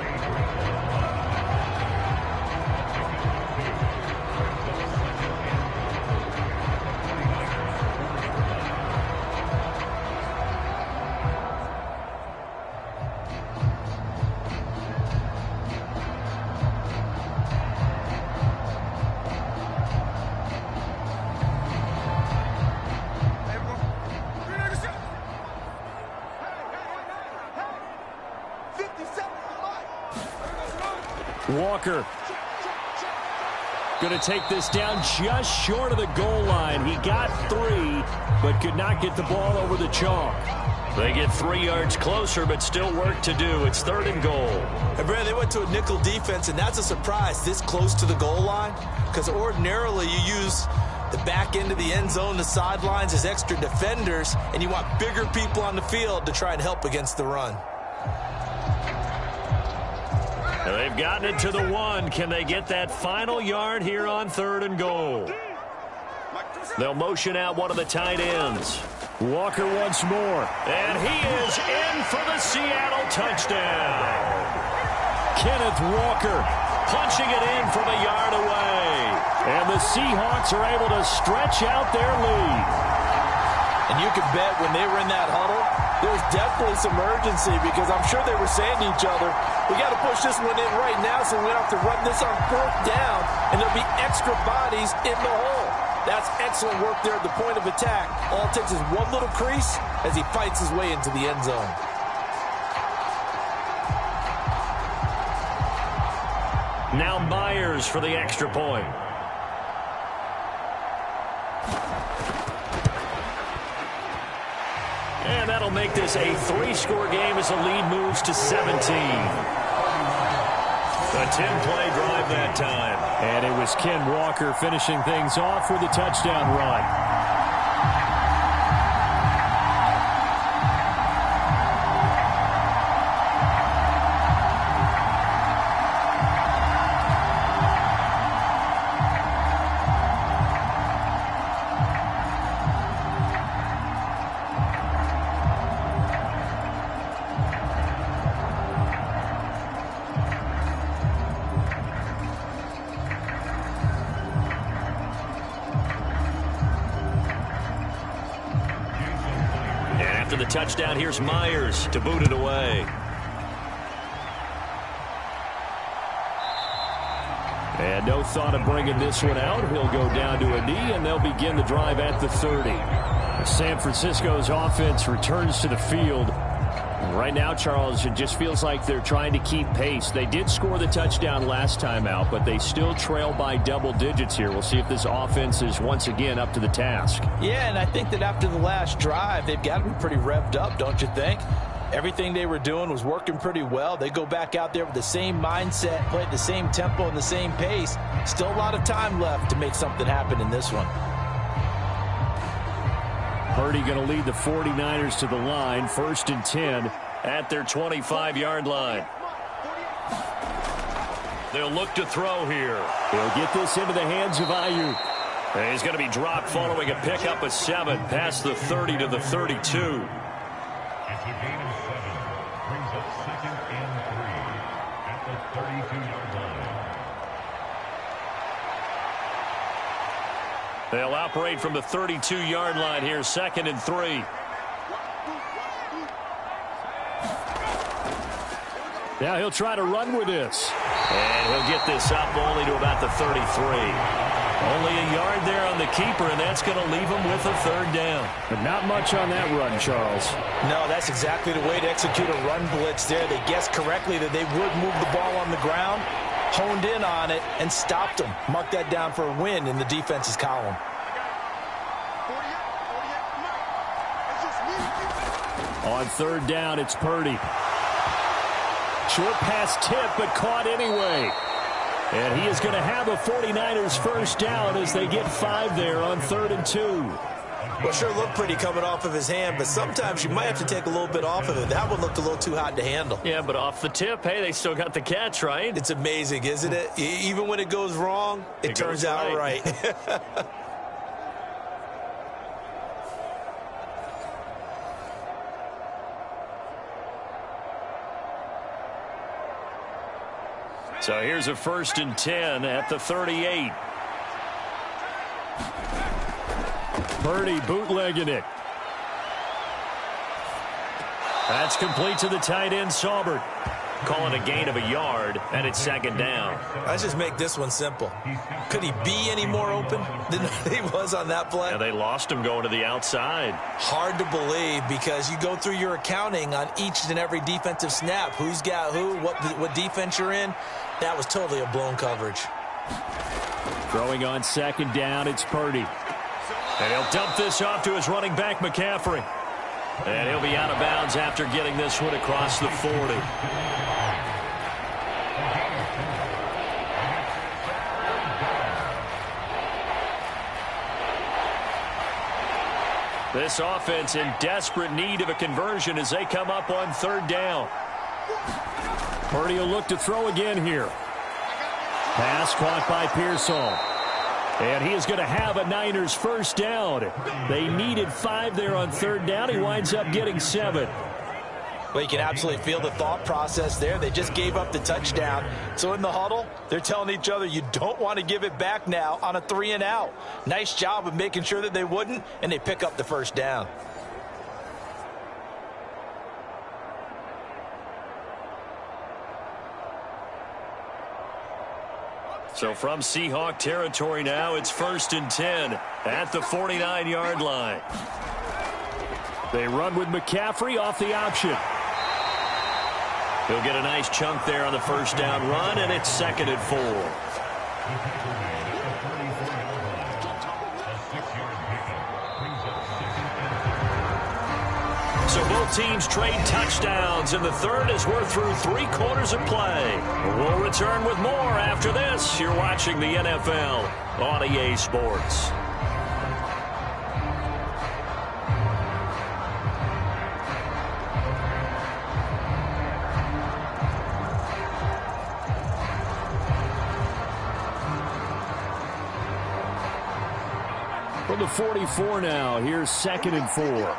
Walker going to take this down just short of the goal line. He got 3, but could not get the ball over the chalk. They get 3 yards closer, but still work to do. It's 3rd and goal. And Brad, they went to a nickel defense, and that's a surprise this close to the goal line because ordinarily you use the back end of the end zone, the sidelines as extra defenders, and you want bigger people on the field to try and help against the run. And they've gotten it to the 1. Can they get that final yard here on 3rd and goal? They'll motion out one of the tight ends. Walker once more. And he is in for the Seattle touchdown. Kenneth Walker punching it in from a yard away. And the Seahawks are able to stretch out their lead. And you can bet when they were in that huddle, there was definitely some urgency because I'm sure they were saying to each other, we got to push this one in right now so we don't have to run this on 4th down, and there'll be extra bodies in the hole. That's excellent work there at the point of attack. All it takes is one little crease as he fights his way into the end zone. Now Myers for the extra point. And that'll make this a 3-score game as the lead moves to 17. A 10-play drive that time. And it was Ken Walker finishing things off with a touchdown run. After the touchdown, here's Myers to boot it away. And no thought of bringing this one out. He'll go down to a knee, and they'll begin the drive at the 30. San Francisco's offense returns to the field. Right now, Charles, it just feels like they're trying to keep pace. They did score the touchdown last time out, but they still trail by double digits here. We'll see if this offense is once again up to the task. Yeah, and I think that after the last drive, they've got to be pretty revved up, don't you think? Everything they were doing was working pretty well. They go back out there with the same mindset, play at the same tempo and the same pace. Still a lot of time left to make something happen in this one. Purdy going to lead the 49ers to the line, 1st and 10 at their 25-yard line. They'll look to throw here. He'll get this into the hands of Ayuk. And he's going to be dropped following a pickup of 7 past the 30 to the 32. It's a gain of 7. Brings up 2nd and 3 at the 32-yard line. They'll operate from the 32-yard line here, 2nd and 3. Now he'll try to run with this. And he'll get this up only to about the 33. Only a yard there on the keeper, and that's going to leave him with a 3rd down. But not much on that run, Charles. No, that's exactly the way to execute a run blitz there. They guessed correctly that they would move the ball on the ground, honed in on it, and stopped them. Mark that down for a win in the defense's column. On 3rd down, it's Purdy. Short pass tip, but caught anyway. And he is going to have a 49ers 1st down as they get 5 there on 3rd and 2. Well, sure looked pretty coming off of his hand, but sometimes you might have to take a little bit off of it. That one looked a little too hot to handle. Yeah, but off the tip, hey, they still got the catch, right? It's amazing, isn't it? Even when it goes wrong, it turns out right. So here's a 1st and 10 at the 38. Purdy bootlegging it. That's complete to the tight end, Saubert. Calling a gain of a yard, and it's 2nd down. Let's just make this one simple. Could he be any more open than he was on that play? Yeah, they lost him going to the outside. Hard to believe because you go through your accounting on each and every defensive snap. Who's got who, what defense you're in. That was totally a blown coverage. Throwing on 2nd down, it's Purdy. And he'll dump this off to his running back, McCaffrey. And he'll be out of bounds after getting this one across the 40. This offense in desperate need of a conversion as they come up on 3rd down. Purdy will look to throw again here. Pass caught by Pearsall. And he is going to have a Niners 1st down. They needed 5 there on 3rd down. He winds up getting 7. Well, you can absolutely feel the thought process there. They just gave up the touchdown. So in the huddle, they're telling each other, you don't want to give it back now on a 3-and-out. Nice job of making sure that they wouldn't, and they pick up the first down. So from Seahawk territory now, it's 1st and 10 at the 49-yard line. They run with McCaffrey off the option. He'll get a nice chunk there on the first down run, and it's 2nd and 4. So both teams trade touchdowns in the third as we're through 3 quarters of play. We'll return with more after this. You're watching the NFL on EA Sports. From the 44 now, here's 2nd and 4.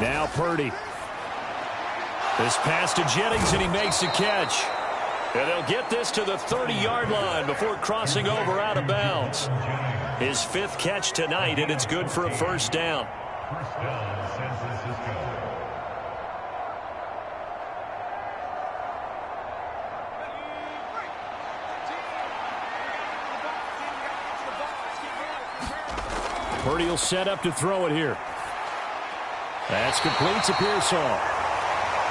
Now Purdy. This pass to Jennings, and he makes a catch. And they'll get this to the 30-yard line before crossing over out of bounds. His 5th catch tonight, and it's good for a first down. First down, San Francisco. Purdy will set up to throw it here. That's complete to Pearsall.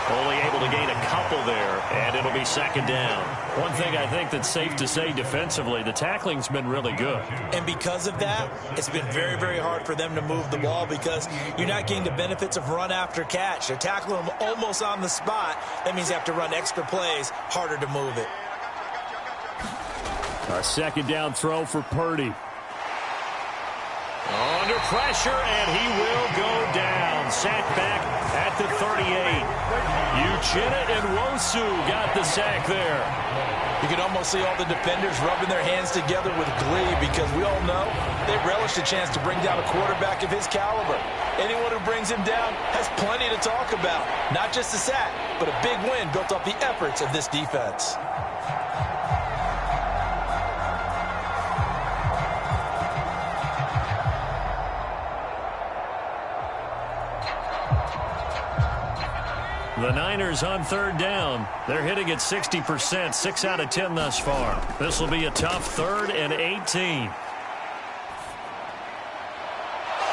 Only able to gain a couple there, and it'll be 2nd down. One thing I think that's safe to say defensively, the tackling's been really good. And because of that, it's been very, very hard for them to move the ball because you're not getting the benefits of run after catch. They're tackling them almost on the spot. That means you have to run extra plays, harder to move it. A 2nd down throw for Purdy. Under pressure, and he will go down. Sacked back at the 38. Uchenna and Wosu got the sack there. You can almost see all the defenders rubbing their hands together with glee because we all know they relish the chance to bring down a quarterback of his caliber. Anyone who brings him down has plenty to talk about. Not just a sack, but a big win built off the efforts of this defense. The Niners on 3rd down. They're hitting at 60%, 6 out of 10 thus far. This will be a tough 3rd and 18.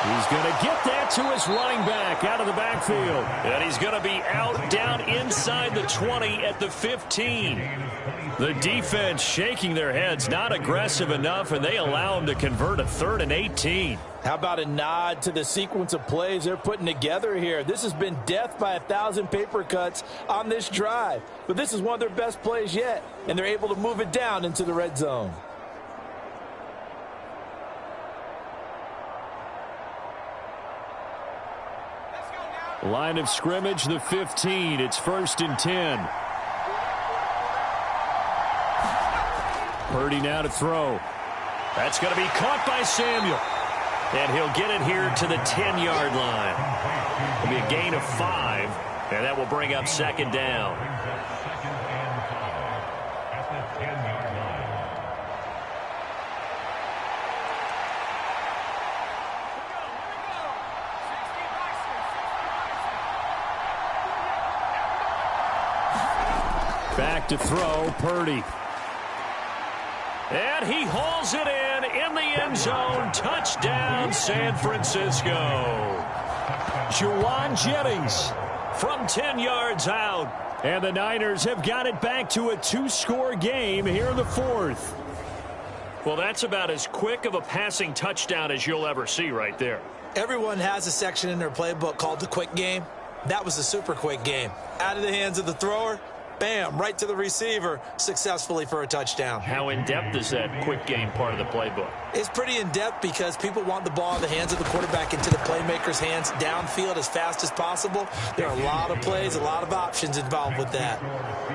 He's going to get that to his running back out of the backfield. And he's going to be out down inside the 20 at the 15. The defense shaking their heads, not aggressive enough, and they allow him to convert a 3rd and 18. How about a nod to the sequence of plays they're putting together here? This has been death by 1,000 paper cuts on this drive. But this is one of their best plays yet, and they're able to move it down into the red zone. Line of scrimmage, the 15. It's 1st and 10. Purdy now to throw. That's going to be caught by Samuel. And he'll get it here to the 10-yard line. It'll be a gain of 5, and that will bring up 2nd down. Back to throw, Purdy. And he hauls it in the end zone. Touchdown, San Francisco. Juwan Jennings from 10 yards out. And the Niners have got it back to a 2-score game here in the 4th. Well, that's about as quick of a passing touchdown as you'll ever see right there. Everyone has a section in their playbook called the quick game. That was a super quick game. Out of the hands of the thrower, bam, right to the receiver, successfully for a touchdown. How in-depth is that quick game part of the playbook? It's pretty in-depth because people want the ball in the hands of the quarterback into the playmaker's hands downfield as fast as possible. There are a lot of plays, a lot of options involved with that.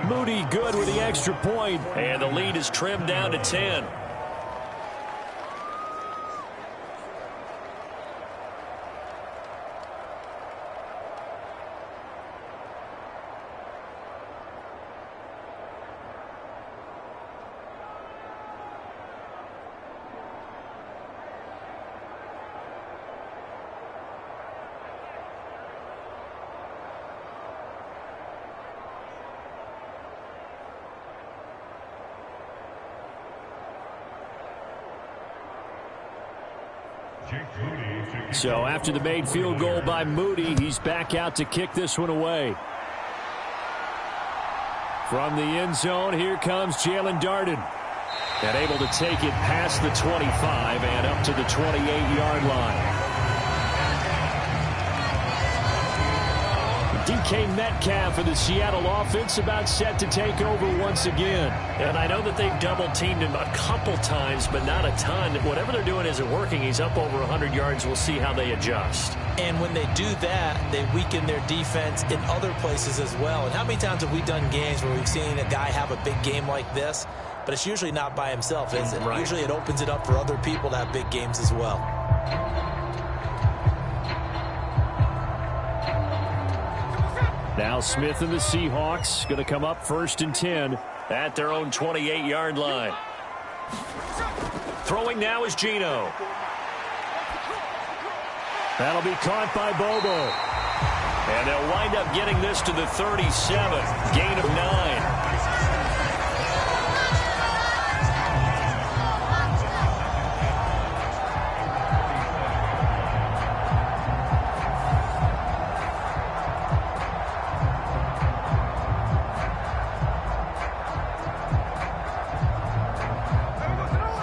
Moody good with the extra point. And the lead is trimmed down to 10. So after the made field goal by Moody, he's back out to kick this one away. From the end zone, here comes Jalen Darden. And able to take it past the 25 and up to the 28-yard line. DK Metcalf for the Seattle offense about set to take over once again. And I know that they've double-teamed him a couple times, but not a ton. Whatever they're doing isn't working. He's up over 100 yards. We'll see how they adjust. And when they do that, they weaken their defense in other places as well. And how many times have we done games where we've seen a guy have a big game like this, but it's usually not by himself, is it? Right. Usually it opens it up for other people to have big games as well. Now Smith and the Seahawks going to come up 1st and 10 at their own 28-yard line. Throwing now is Geno. That'll be caught by Bobo. And they'll wind up getting this to the 37. Gain of 9.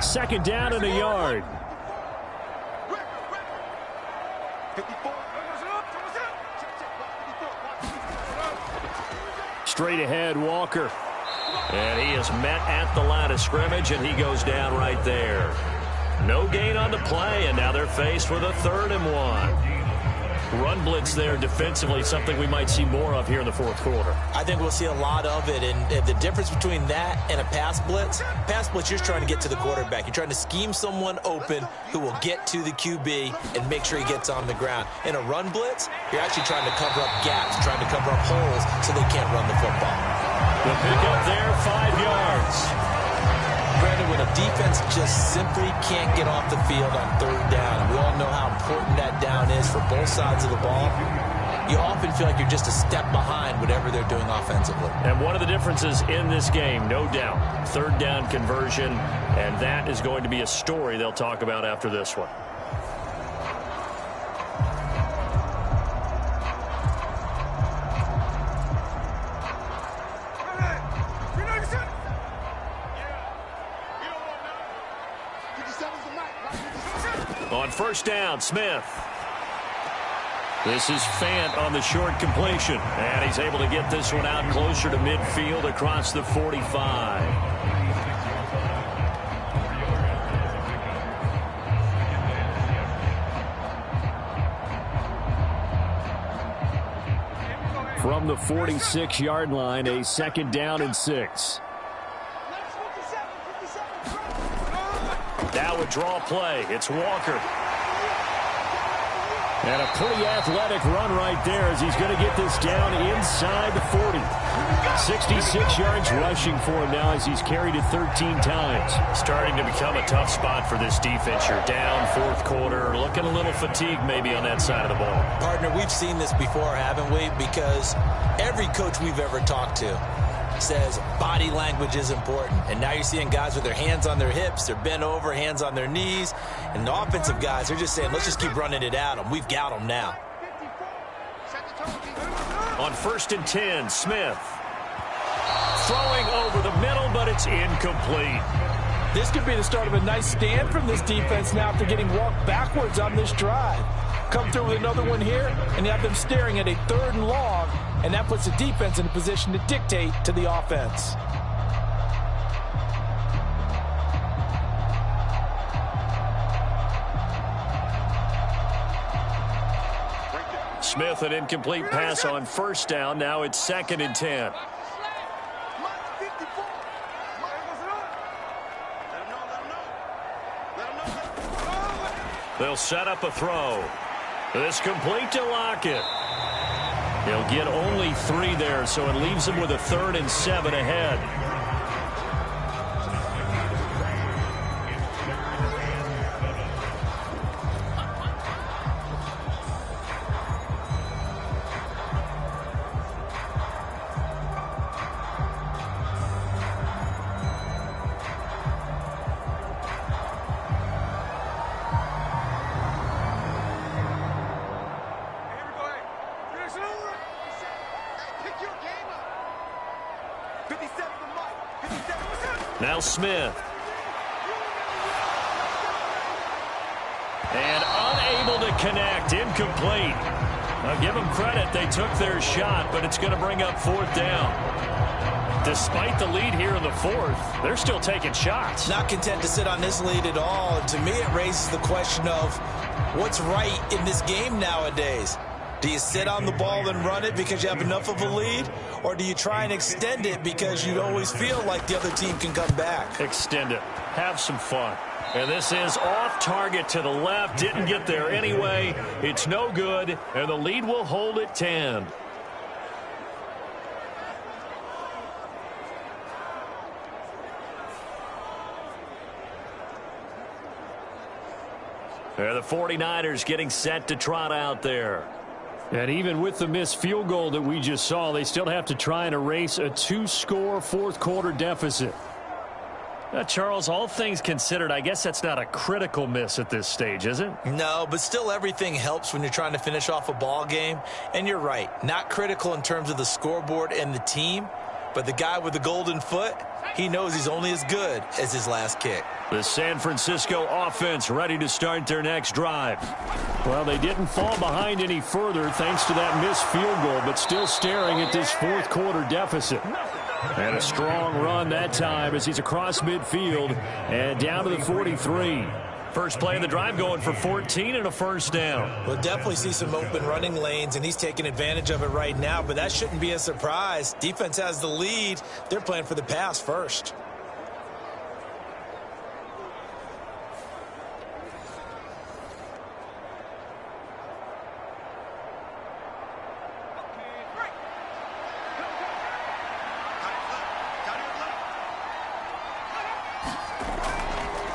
Second down and a yard. Straight ahead, Walker. And he is met at the line of scrimmage, and he goes down right there. No gain on the play, and now they're faced with a 3rd and 1. Run blitz there defensively, something we might see more of here in the 4th quarter. I think we'll see a lot of it, and the difference between that and a pass blitz, you're trying to get to the quarterback. You're trying to scheme someone open who will get to the QB and make sure he gets on the ground. In a run blitz, you're actually trying to cover up gaps, trying to cover up holes so they can't run the football. The pickup there, 5 yards. Brandon, when a defense just simply can't get off the field on 3rd down, we all know how important that down is for both sides of the ball. You often feel like you're just a step behind whatever they're doing offensively. And one of the differences in this game, no doubt, 3rd down conversion, and that is going to be a story they'll talk about after this one. On 1st down, Smith. This is Fant on the short completion. And he's able to get this one out closer to midfield across the 45. From the 46-yard line, a 2nd down and 6. Now a draw play. It's Walker. And a pretty athletic run right there as he's going to get this down inside the 40. 66 yards rushing for him now as he's carried it 13 times. Starting to become a tough spot for this defense. You're down 4th quarter. Looking a little fatigued maybe on that side of the ball. Partner, we've seen this before, haven't we? Because every coach we've ever talked to says body language is important. And now you're seeing guys with their hands on their hips, they're bent over, hands on their knees. And the offensive guys, they're just saying, let's just keep running it at them. We've got them now. On 1st and 10, Smith. Throwing over the middle, but it's incomplete. This could be the start of a nice stand from this defense now after getting walked backwards on this drive. Come through with another one here, and you have them staring at a 3rd and long, and that puts the defense in a position to dictate to the offense. Smith, an incomplete pass on 1st down. Now it's 2nd and 10. They'll set up a throw. This complete to Lockett. They'll get only 3 there, so it leaves them with a 3rd and 7 ahead. Now Smith. And unable to connect. Incomplete. Now give them credit. They took their shot, but it's going to bring up 4th down. Despite the lead here in the 4th, they're still taking shots. Not content to sit on this lead at all. And to me, it raises the question of what's right in this game nowadays. Do you sit on the ball and run it because you have enough of a lead? Or do you try and extend it because you always feel like the other team can come back? Extend it. Have some fun. And this is off target to the left. Didn't get there anyway. It's no good. And the lead will hold at 10. And the 49ers getting set to trot out there. And even with the missed field goal that we just saw, they still have to try and erase a 2-score fourth-quarter deficit. Charles, all things considered, I guess that's not a critical miss at this stage, is it? No, but still everything helps when you're trying to finish off a ball game. And you're right, not critical in terms of the scoreboard and the team, but the guy with the golden foot, he knows he's only as good as his last kick. The San Francisco offense ready to start their next drive. Well, they didn't fall behind any further thanks to that missed field goal, but still staring at this fourth-quarter deficit. And a strong run that time as he's across midfield and down to the 43. First play of the drive going for 14 and a first down. We'll definitely see some open running lanes, and he's taking advantage of it right now, but that shouldn't be a surprise. Defense has the lead. They're playing for the pass first.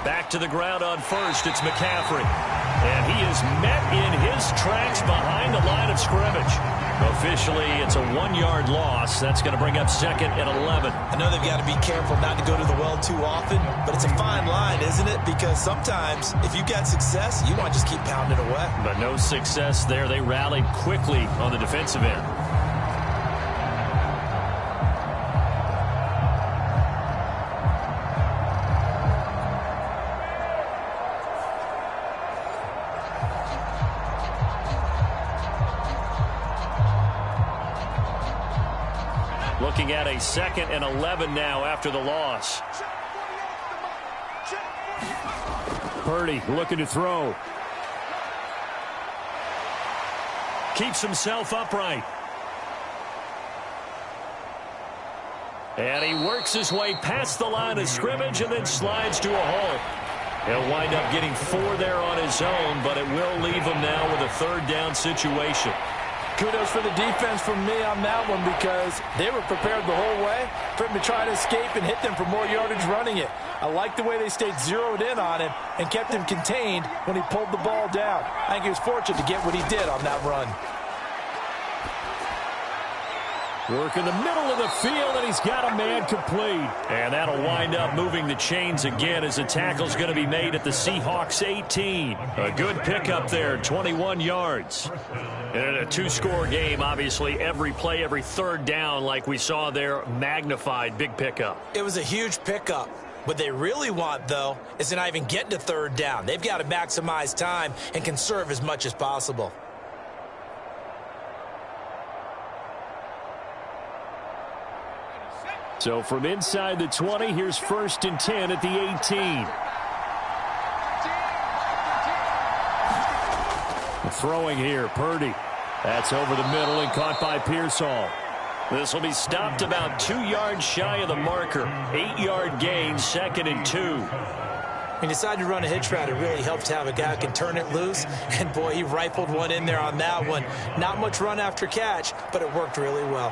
Back to the ground on first. It's McCaffrey. And he is met in his tracks behind the line of scrimmage. Officially, it's a 1-yard loss. That's going to bring up 2nd and 11. I know they've got to be careful not to go to the well too often, but it's a fine line, isn't it? Because sometimes, if you got success, you want to just keep pounding away. But no success there. They rallied quickly on the defensive end. Looking at a 2nd and 11 now after the loss. Purdy looking to throw. Keeps himself upright. And he works his way past the line of scrimmage and then slides to a halt. He'll wind up getting 4 there on his own, but it will leave him now with a 3rd down situation. Kudos for the defense from me on that one because they were prepared the whole way for him to try to escape and hit them for more yardage running it. I like the way they stayed zeroed in on him and kept him contained when he pulled the ball down. I think he was fortunate to get what he did on that run. Work in the middle of the field, and he's got a man complete. And that'll wind up moving the chains again as the tackle's going to be made at the Seahawks 18. A good pickup there, 21 yards. And in a 2-score game, obviously, every play, every 3rd down, like we saw there, magnified, big pickup. It was a huge pickup. What they really want, though, is to not even get to 3rd down. They've got to maximize time and conserve as much as possible. So from inside the 20, here's 1st and 10 at the 18. Throwing here, Purdy. That's over the middle and caught by Pearsall. This will be stopped about 2 yards shy of the marker. 8-yard gain, 2nd and 2. When you decide to run a hitch route, it really helps to have a guy who can turn it loose. And, boy, he rifled one in there on that one. Not much run after catch, but it worked really well.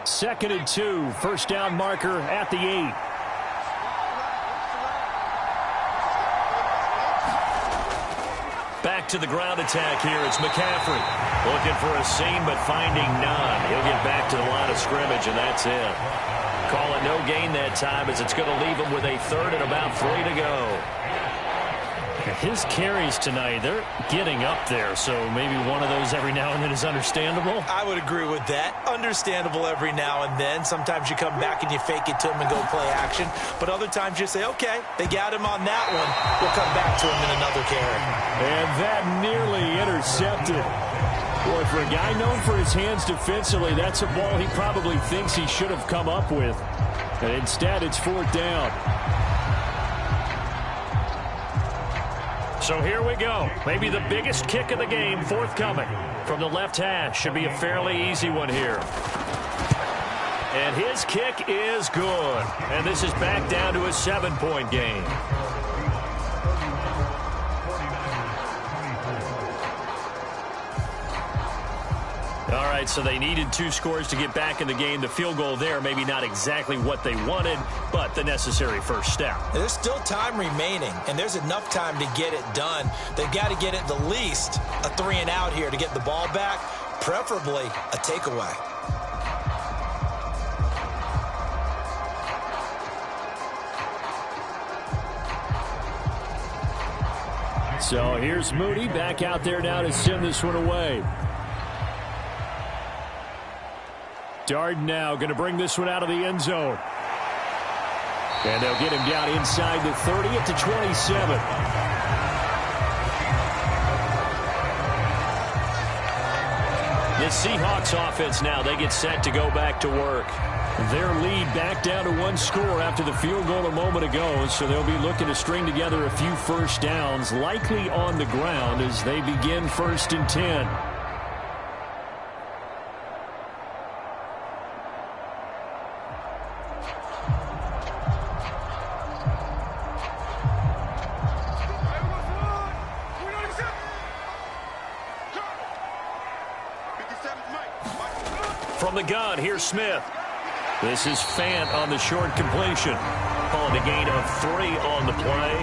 Second and 2, 1st down marker at the 8. Back to the ground attack here. It's McCaffrey looking for a seam but finding none. He'll get back to the line of scrimmage, and that's it. Call it no gain that time as it's going to leave him with a 3rd and about 3 to go. His carries tonight, they're getting up there, so maybe one of those every now and then is understandable. I would agree with that. Understandable every now and then. Sometimes you come back and you fake it to him and go play action. But other times you say, okay, they got him on that one. We'll come back to him in another carry. And that nearly intercepted. Boy, for a guy known for his hands defensively, that's a ball he probably thinks he should have come up with. And instead, it's 4th down. So here we go. Maybe the biggest kick of the game forthcoming from the left hash. Should be a fairly easy one here. And his kick is good. And this is back down to a 7-point game. All right, so they needed 2 scores to get back in the game. The field goal there, maybe not exactly what they wanted, but the necessary first step. There's still time remaining, and there's enough time to get it done. They've got to get at the least a 3-and-out here to get the ball back, preferably a takeaway. So here's Moody back out there now to send this one away. Darden now going to bring this one out of the end zone. And they'll get him down inside the 30 at the 27. The Seahawks offense now, they get set to go back to work. Their lead back down to 1 score after the field goal a moment ago, so they'll be looking to string together a few first downs, likely on the ground as they begin 1st and 10. From the gun, here's Smith. This is Fant on the short completion. Calling a gain of 3 on the play,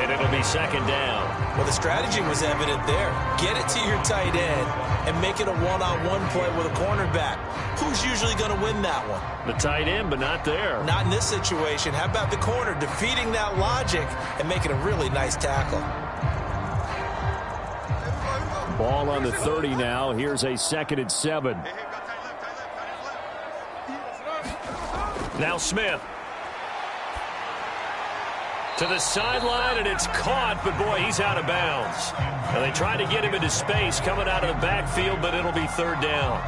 and it'll be 2nd down. Well, the strategy was evident there. Get it to your tight end and make it a one-on-one play with a cornerback. Who's usually going to win that one? The tight end, but not there. Not in this situation. How about the corner defeating that logic and making a really nice tackle? Ball on the 30 now. Here's a 2nd and 7. Now Smith. To the sideline, and it's caught, but boy, he's out of bounds. And they try to get him into space coming out of the backfield, but it'll be 3rd down.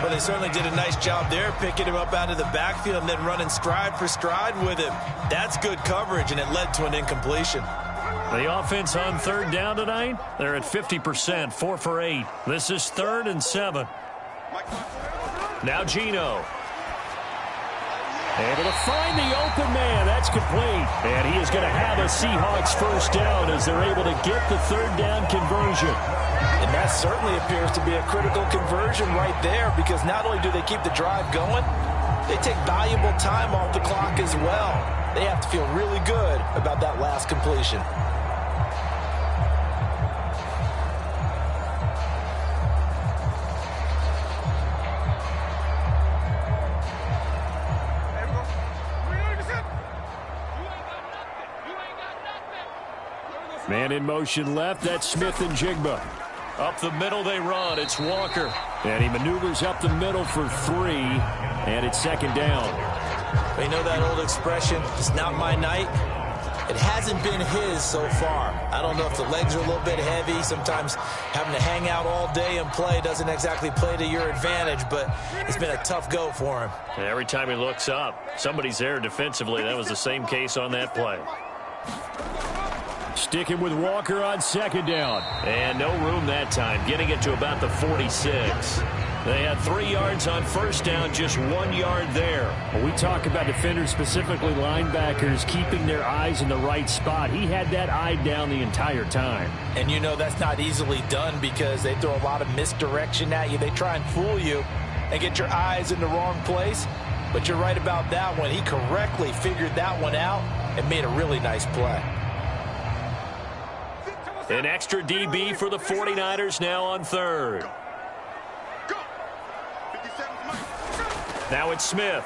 Well, they certainly did a nice job there, picking him up out of the backfield and then running stride for stride with him. That's good coverage, and it led to an incompletion. The offense on 3rd down tonight, they're at 50%, 4 for 8. This is 3rd and 7. Now Geno. Able to find the open man. That's complete. And he is going to have a Seahawks first down as they're able to get the 3rd down conversion. And that certainly appears to be a critical conversion right there, because not only do they keep the drive going, they take valuable time off the clock as well. They have to feel really good about that last completion. Man in motion left. That's Smith and Jigba. Up the middle they run. It's Walker. And he maneuvers up the middle for 3. And it's 2nd down. You know that old expression, it's not my night? It hasn't been his so far. I don't know if the legs are a little bit heavy. Sometimes having to hang out all day and play doesn't exactly play to your advantage, but it's been a tough go for him. And every time he looks up, somebody's there defensively. That was the same case on that play. Sticking with Walker on 2nd down. And no room that time, getting it to about the 46. They had 3 yards on 1st down, just 1 yard there. When we talk about defenders, specifically linebackers, keeping their eyes in the right spot, he had that eye down the entire time. And you know that's not easily done because they throw a lot of misdirection at you. They try and fool you and get your eyes in the wrong place. But you're right about that one. He correctly figured that one out and made a really nice play. An extra DB for the 49ers now on 3rd. Now it's Smith.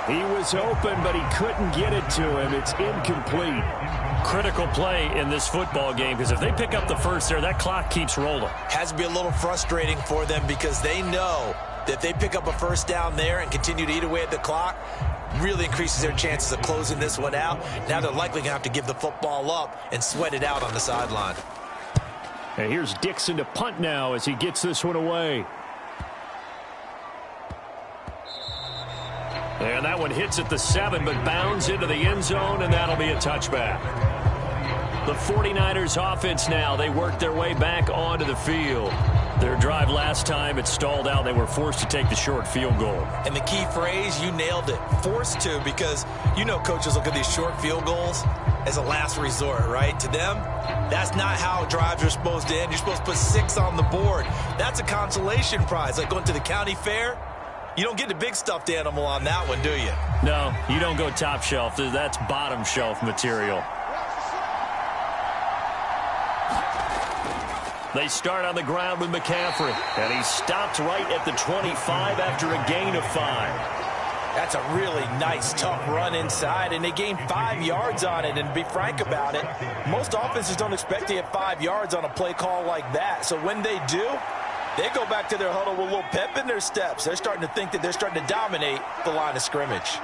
He was open, but he couldn't get it to him. It's incomplete. Critical play in this football game, because if they pick up the first there, that clock keeps rolling. Has to be a little frustrating for them because they know that if they pick up a first down there and continue to eat away at the clock, really increases their chances of closing this one out. Now they're likely going to have to give the football up and sweat it out on the sideline. And here's Dixon to punt now as he gets this one away. And that one hits at the 7, but bounds into the end zone, and that'll be a touchback. The 49ers offense now, they work their way back onto the field. Their drive last time, it stalled out. They were forced to take the short field goal. And the key phrase, you nailed it, forced to, because you know coaches look at these short field goals as a last resort, right? To them, that's not how drives are supposed to end. You're supposed to put 6 on the board. That's a consolation prize, like going to the county fair. You don't get the big stuffed animal on that one, do you? No, you don't go top shelf. That's bottom shelf material. They start on the ground with McCaffrey, and he stopped right at the 25 after a gain of 5. That's a really nice, tough run inside, and they gained 5 yards on it. And to be frank about it, most offenses don't expect to get 5 yards on a play call like that. So when they do, they go back to their huddle with a little pep in their steps. They're starting to think that they're starting to dominate the line of scrimmage.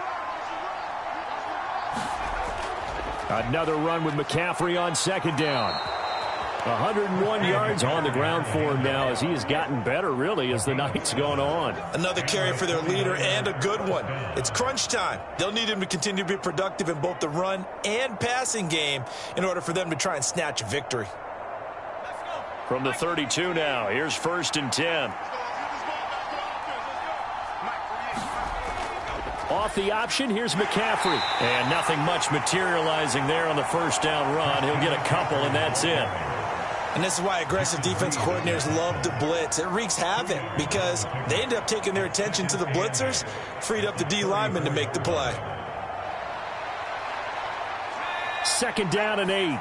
Another run with McCaffrey on second down. 101 yards on the ground for him now as he has gotten better, really, as the night's gone on. Another carry for their leader, and a good one. It's crunch time. They'll need him to continue to be productive in both the run and passing game in order for them to try and snatch a victory. From the 32 now, here's 1st and 10. Off the option, here's McCaffrey. And nothing much materializing there on the first down run. He'll get a couple, and that's it. And this is why aggressive defense coordinators love to blitz. It wreaks havoc because they end up taking their attention to the blitzers, freed up the D lineman to make the play. 2nd down and 8.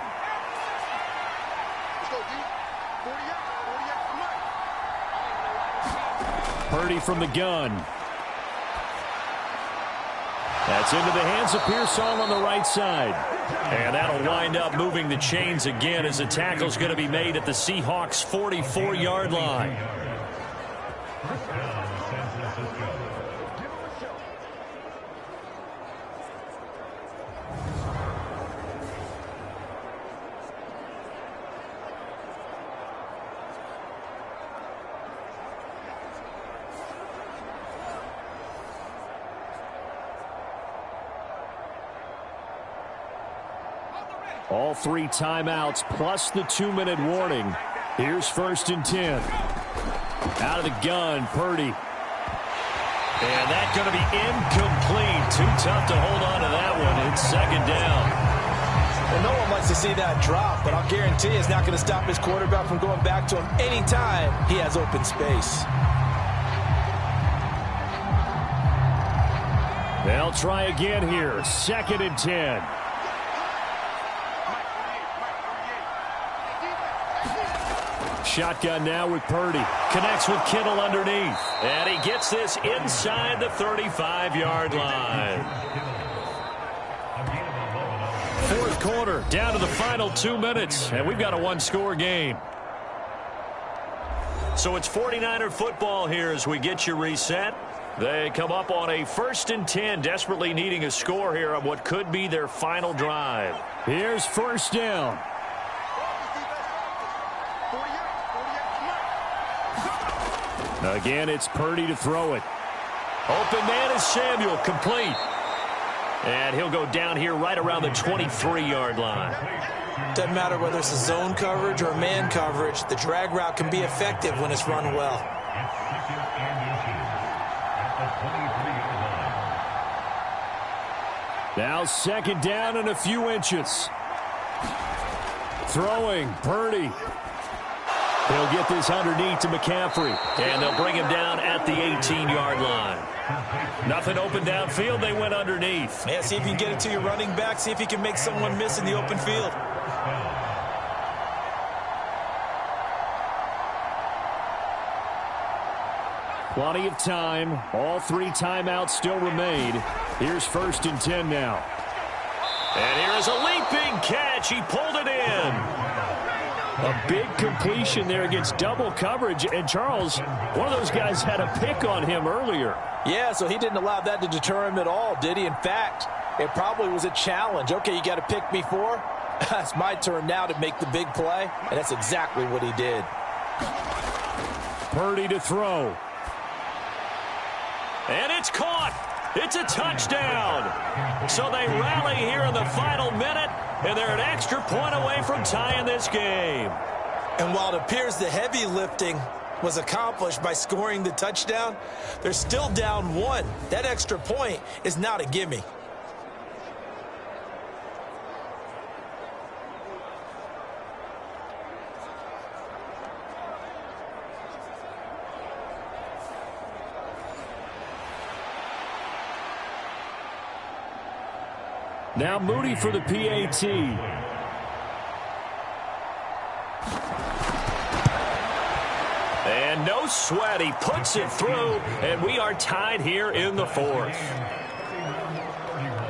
Purdy from the gun. That's into the hands of Pearsall on the right side. And that'll wind up moving the chains again as the tackle's going to be made at the Seahawks' 44-yard line. All 3 timeouts plus the 2-minute warning. Here's 1st and 10. Out of the gun, Purdy. And that's going to be incomplete. Too tough to hold on to that one. It's 2nd down. Well, no one likes to see that drop, but I'll guarantee it's not going to stop his quarterback from going back to him anytime he has open space. They'll try again here. 2nd and 10. Shotgun now with Purdy. Connects with Kittle underneath. And he gets this inside the 35-yard line. 4th quarter, down to the final 2 minutes. And we've got a 1-score game. So it's 49er football here as we get you reset. They come up on a 1st and 10, desperately needing a score here on what could be their final drive. Here's 1st down. Again, it's Purdy to throw it. Open man is Samuel, complete. And he'll go down here right around the 23-yard line. Doesn't matter whether it's a zone coverage or man coverage, the drag route can be effective when it's run well. Now 2nd down and a few inches. Throwing, Purdy. He'll get this underneath to McCaffrey. And they'll bring him down at the 18-yard line. Nothing open downfield. They went underneath. Yeah, see if you can get it to your running back. See if you can make someone miss in the open field. Plenty of time. All 3 timeouts still remain. Here's 1st and 10 now. And here's a leaping catch. He pulled it in. A big completion there against double coverage. And Charles, one of those guys had a pick on him earlier. Yeah, so he didn't allow that to deter him at all, did he? In fact, it probably was a challenge. Okay, you got to pick me 4. It's my turn now to make the big play, and that's exactly what he did. Purdy to throw. And it's caught. It's a touchdown. So they rally here in the final minute, and they're an extra point away from tying this game. And while it appears the heavy lifting was accomplished by scoring the touchdown, they're still down 1. That extra point is not a gimme. Now Moody for the PAT. And no sweat. He puts it through, and we are tied here in the 4th.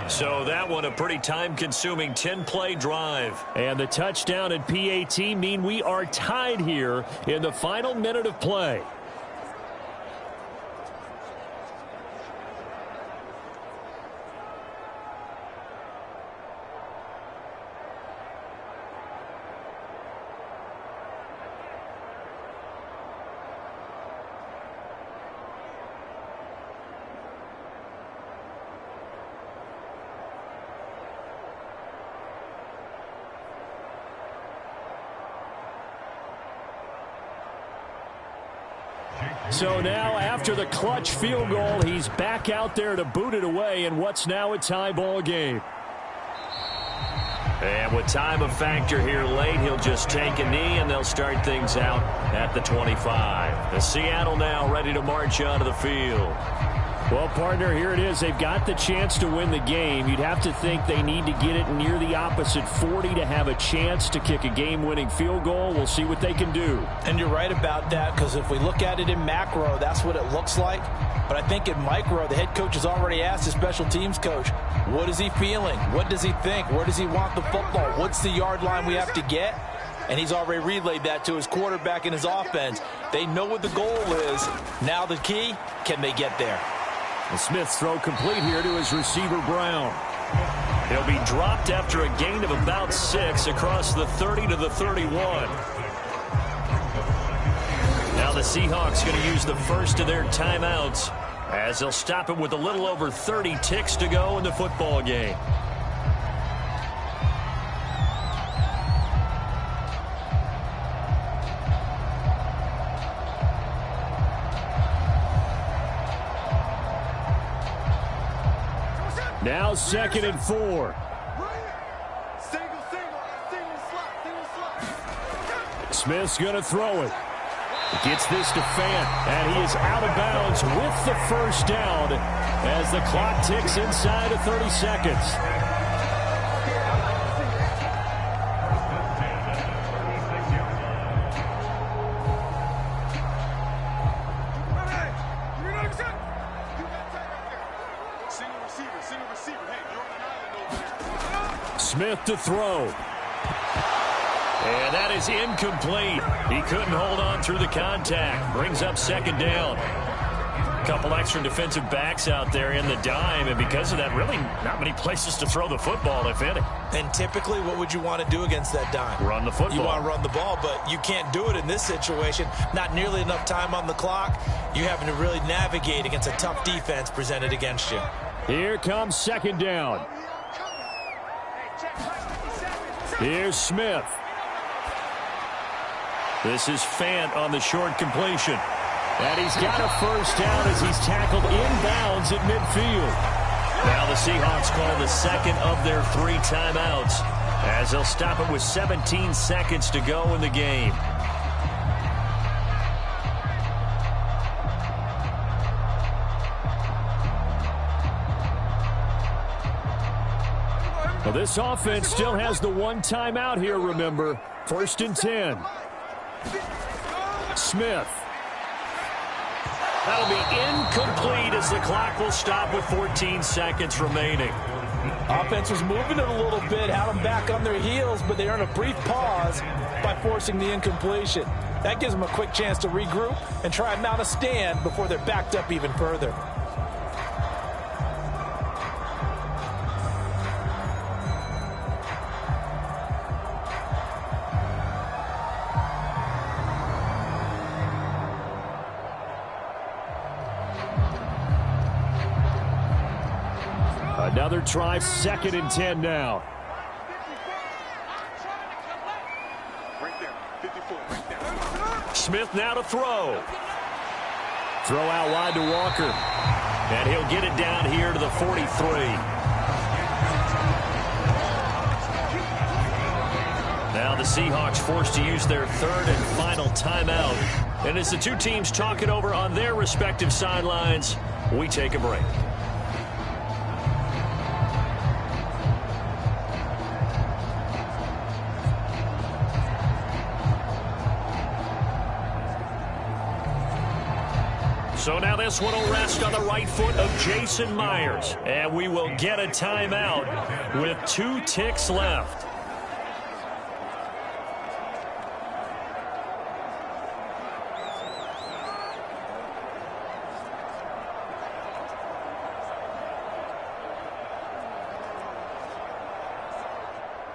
So that one a pretty time-consuming 10-play drive. And the touchdown and PAT mean we are tied here in the final minute of play. So now after the clutch field goal, he's back out there to boot it away in what's now a tie ball game. And with time a factor here late, he'll just take a knee and they'll start things out at the 25. The Seattle now ready to march onto the field. Well, partner, here it is. They've got the chance to win the game. You'd have to think they need to get it near the opposite 40 to have a chance to kick a game-winning field goal. We'll see what they can do. And you're right about that, because if we look at it in macro, that's what it looks like. But I think in micro, the head coach has already asked the special teams coach, what is he feeling? What does he think? Where does he want the football? What's the yard line we have to get? And he's already relayed that to his quarterback and his offense. They know what the goal is. Now the key, can they get there? The Smith's throw complete here to his receiver, Brown. He'll be dropped after a gain of about 6 across the 30 to the 31. Now the Seahawks going to use the first of their timeouts as they'll stop him with a little over 30 ticks to go in the football game. Now 2nd and 4. Smith's going to throw it. Gets this to Fant, and he is out of bounds with the first down as the clock ticks inside of 30 seconds. Smith to throw. And that is incomplete. He couldn't hold on through the contact. Brings up 2nd down. A couple extra defensive backs out there in the dime, and because of that, really not many places to throw the football, if any. And typically, what would you want to do against that dime? Run the football. You want to run the ball, but you can't do it in this situation. Not nearly enough time on the clock. You're having to really navigate against a tough defense presented against you. Here comes 2nd down. Here's Smith. This is Fant on the short completion. And he's got a first down as he's tackled inbounds at midfield. Now the Seahawks call the second of their 3 timeouts as they'll stop it with 17 seconds to go in the game. Well, this offense still has the 1 timeout here, remember. 1st and 10. Smith. That'll be incomplete as the clock will stop with 14 seconds remaining. Offense was moving it a little bit, had them back on their heels, but they earned a brief pause by forcing the incompletion. That gives them a quick chance to regroup and try and mount a stand before they're backed up even further. Another try, 2nd and 10 now. Smith now to throw. Throw out wide to Walker. And he'll get it down here to the 43. Now the Seahawks forced to use their 3rd and final timeout. And as the two teams talk it over on their respective sidelines, we take a break. So now this one will rest on the right foot of Jason Myers. And we will get a timeout with 2 ticks left.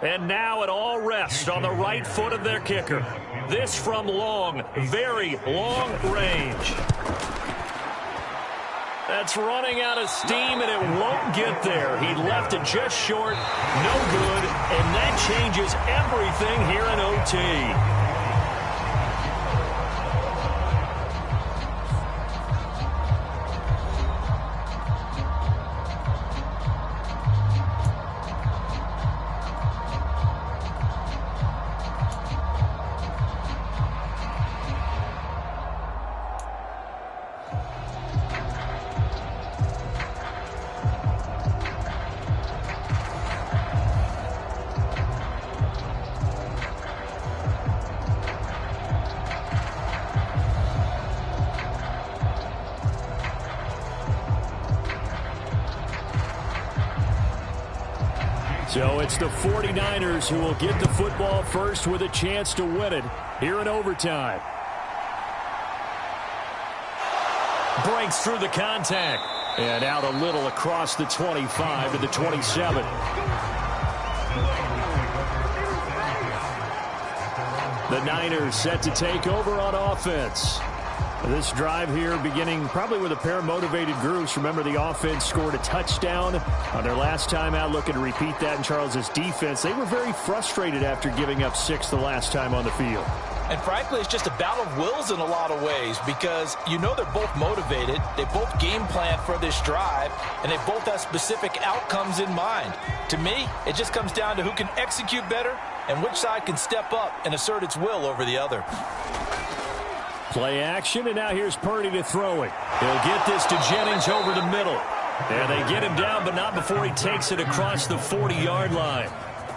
And now it all rests on the right foot of their kicker. This from long, very long range. That's running out of steam, and it won't get there. He left it just short, no good, and that changes everything here in OT. So it's the 49ers who will get the football first with a chance to win it here in overtime. Breaks through the contact. And out a little across the 25 to the 27. The Niners set to take over on offense. This drive here beginning probably with a pair of motivated groups. Remember, the offense scored a touchdown on their last time out. Looking to repeat that in Charles's defense. They were very frustrated after giving up 6 the last time on the field. And frankly, it's just a battle of wills in a lot of ways because you know they're both motivated. They both game plan for this drive, and they both have specific outcomes in mind. To me, it just comes down to who can execute better and which side can step up and assert its will over the other. Play action, and now here's Purdy to throw it. He'll get this to Jennings over the middle. And they get him down, but not before he takes it across the 40-yard line.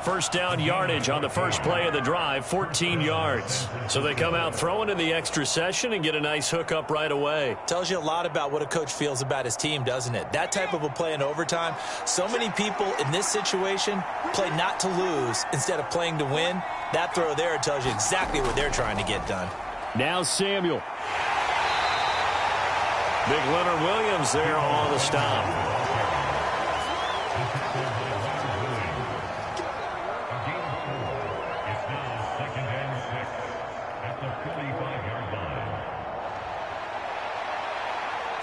First down yardage on the first play of the drive, 14 yards. So they come out throwing in the extra session and get a nice hookup right away. Tells you a lot about what a coach feels about his team, doesn't it? That type of a play in overtime, so many people in this situation play not to lose instead of playing to win. That throw there tells you exactly what they're trying to get done. Now Samuel. Big Leonard Williams there on the stop.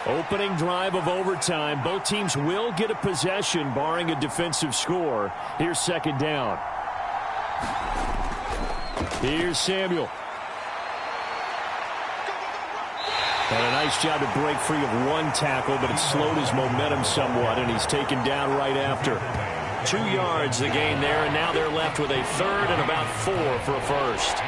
Opening drive of overtime. Both teams will get a possession, barring a defensive score. Here's second down. Here's Samuel. And a nice job to break free of one tackle, but it slowed his momentum somewhat, and he's taken down right after. 2 yards the gain there, and now they're left with a third and about 4 for a first.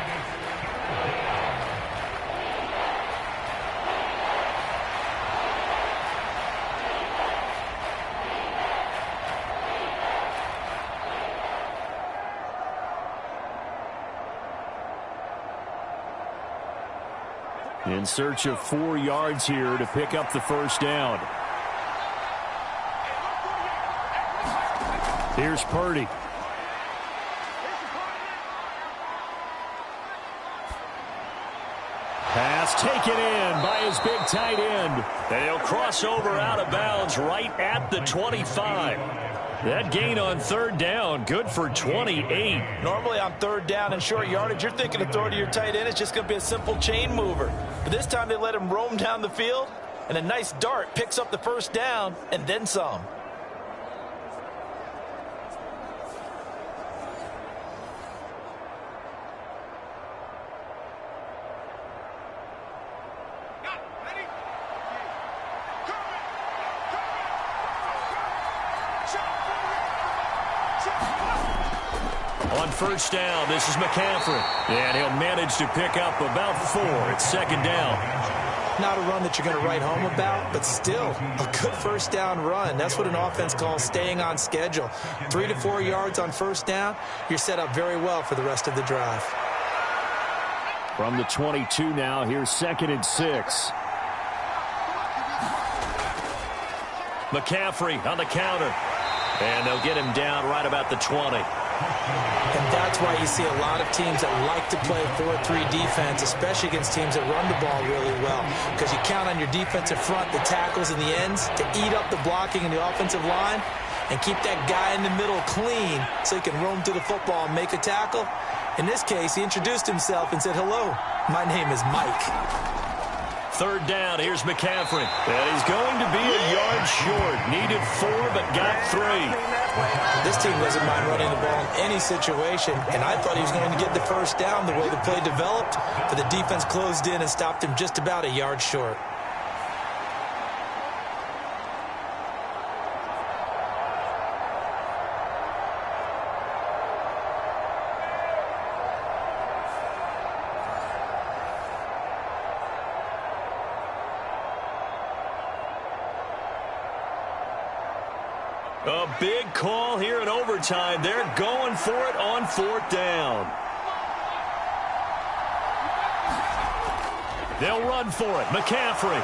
In search of 4 yards here to pick up the first down. Here's Purdy. Pass taken in by his big tight end. And he'll cross over out of bounds right at the 25. That gain on third down, good for 28. Normally on third down and short yardage, you're thinking of throwing to your tight end. It's just going to be a simple chain mover. But this time they let him roam down the field, and a nice dart picks up the first down and then some. On first down, this is McCaffrey. And he'll manage to pick up about 4. It's second down. Not a run that you're going to write home about, but still a good first down run. That's what an offense calls staying on schedule. 3 to 4 yards on first down, you're set up very well for the rest of the drive. From the 22 now, here's 2nd and 6. McCaffrey on the counter. And they'll get him down right about the 20. And that's why you see a lot of teams that like to play 4-3 defense, especially against teams that run the ball really well, because you count on your defensive front, the tackles and the ends, to eat up the blocking in the offensive line and keep that guy in the middle clean so he can roam to the football and make a tackle. In this case, he introduced himself and said, "Hello, my name is Mike." Third down, here's McCaffrey. And he's going to be a yard short. Needed 4, but got 3. This team doesn't mind running the ball in any situation, and I thought he was going to get the first down the way the play developed, but the defense closed in and stopped him just about a yard short. A big call here in overtime. They're going for it on 4th down. They'll run for it. McCaffrey.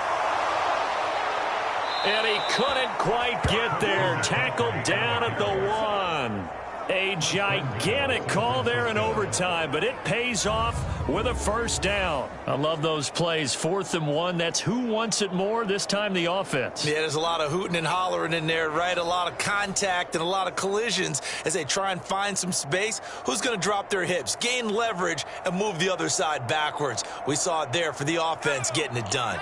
And he couldn't quite get there. Tackled down at the 1. A gigantic call there in overtime, but it pays off with a first down. I love those plays. 4th and 1. That's who wants it more. This time the offense. Yeah, there's a lot of hooting and hollering in there, right? A lot of contact and a lot of collisions as they try and find some space. Who's going to drop their hips, gain leverage, and move the other side backwards? We saw it there for the offense getting it done.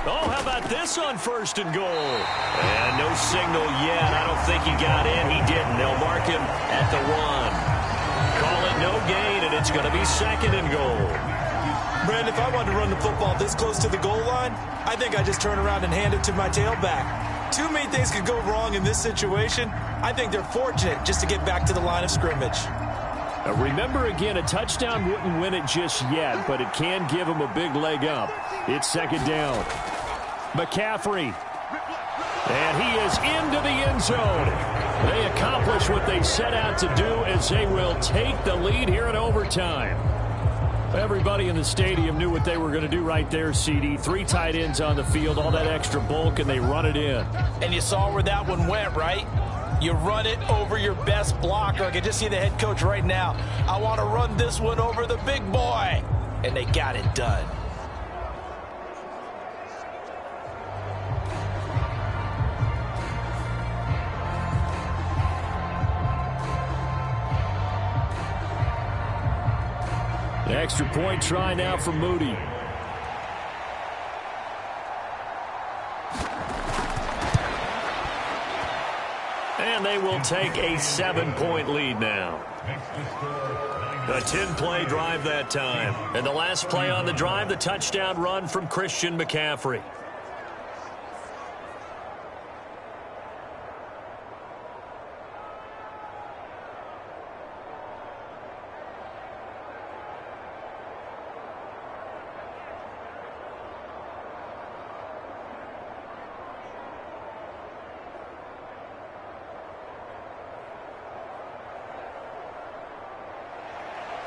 Oh, how about this on 1st and goal? And no signal yet. I don't think he got in. He didn't. They'll mark him at the 1. Call it no gain, and it's going to be 2nd and goal. Brandon, if I wanted to run the football this close to the goal line, I think I just turn around and hand it to my tailback. Too many things could go wrong in this situation. I think they're fortunate just to get back to the line of scrimmage. Remember, again, a touchdown wouldn't win it just yet, but it can give them a big leg up. It's 2nd down. McCaffrey. And he is into the end zone. They accomplish what they set out to do as they will take the lead here in overtime. Everybody in the stadium knew what they were going to do right there, CD. 3 tight ends on the field, all that extra bulk, and they run it in. And you saw where that one went, right? You run it over your best blocker. I can just see the head coach right now. I want to run this one over the big boy. And they got it done. The extra point try now for Moody. And they will take a 7-point lead now. A 10-play drive that time. And the last play on the drive, the touchdown run from Christian McCaffrey.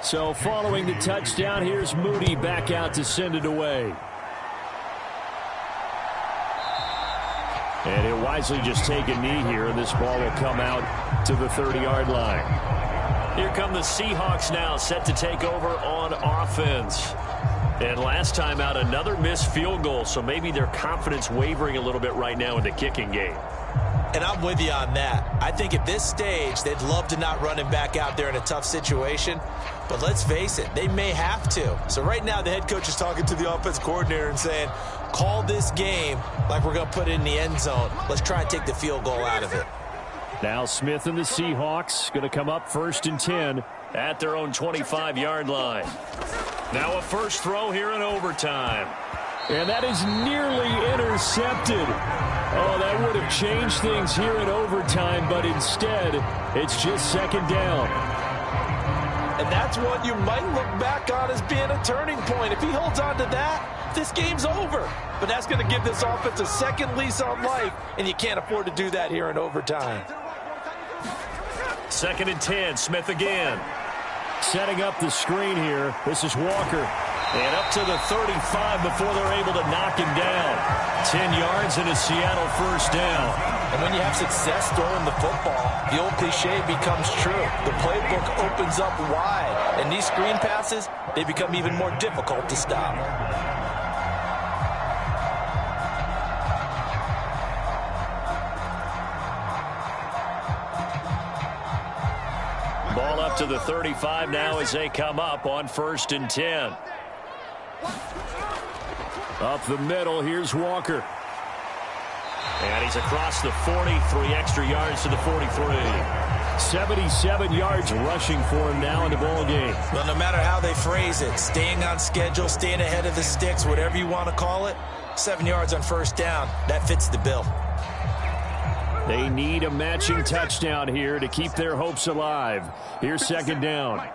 So following the touchdown, here's Moody back out to send it away. And he'll wisely just take a knee here, and this ball will come out to the 30-yard line. Here come the Seahawks now, set to take over on offense. And last time out, another missed field goal, so maybe their confidence wavering a little bit right now in the kicking game. And I'm with you on that. I think at this stage, they'd love to not run him back out there in a tough situation. But let's face it, they may have to. So right now, the head coach is talking to the offense coordinator and saying, call this game like we're going to put it in the end zone. Let's try and take the field goal out of it. Now Smith and the Seahawks going to come up 1st and 10 at their own 25-yard line. Now a first throw here in overtime. And that is nearly intercepted. Oh, that would have changed things here in overtime, but instead, it's just 2nd down. And that's one you might look back on as being a turning point. If he holds on to that, this game's over. But that's going to give this offense a second lease on life, and you can't afford to do that here in overtime. 2nd and 10, Smith again. Setting up the screen here. This is Walker. And up to the 35 before they're able to knock him down. 10 yards and a Seattle first down. And when you have success throwing the football, the old cliche becomes true. The playbook opens up wide. And these screen passes, they become even more difficult to stop. Ball up to the 35 now as they come up on 1st and 10. Up the middle, here's Walker. And he's across the 40, 3 extra yards to the 43. 77 yards rushing for him now in the ball game. Well, no matter how they phrase it, staying on schedule, staying ahead of the sticks, whatever you want to call it, 7 yards on 1st down, that fits the bill. They need a matching touchdown here to keep their hopes alive. Here's 2nd down.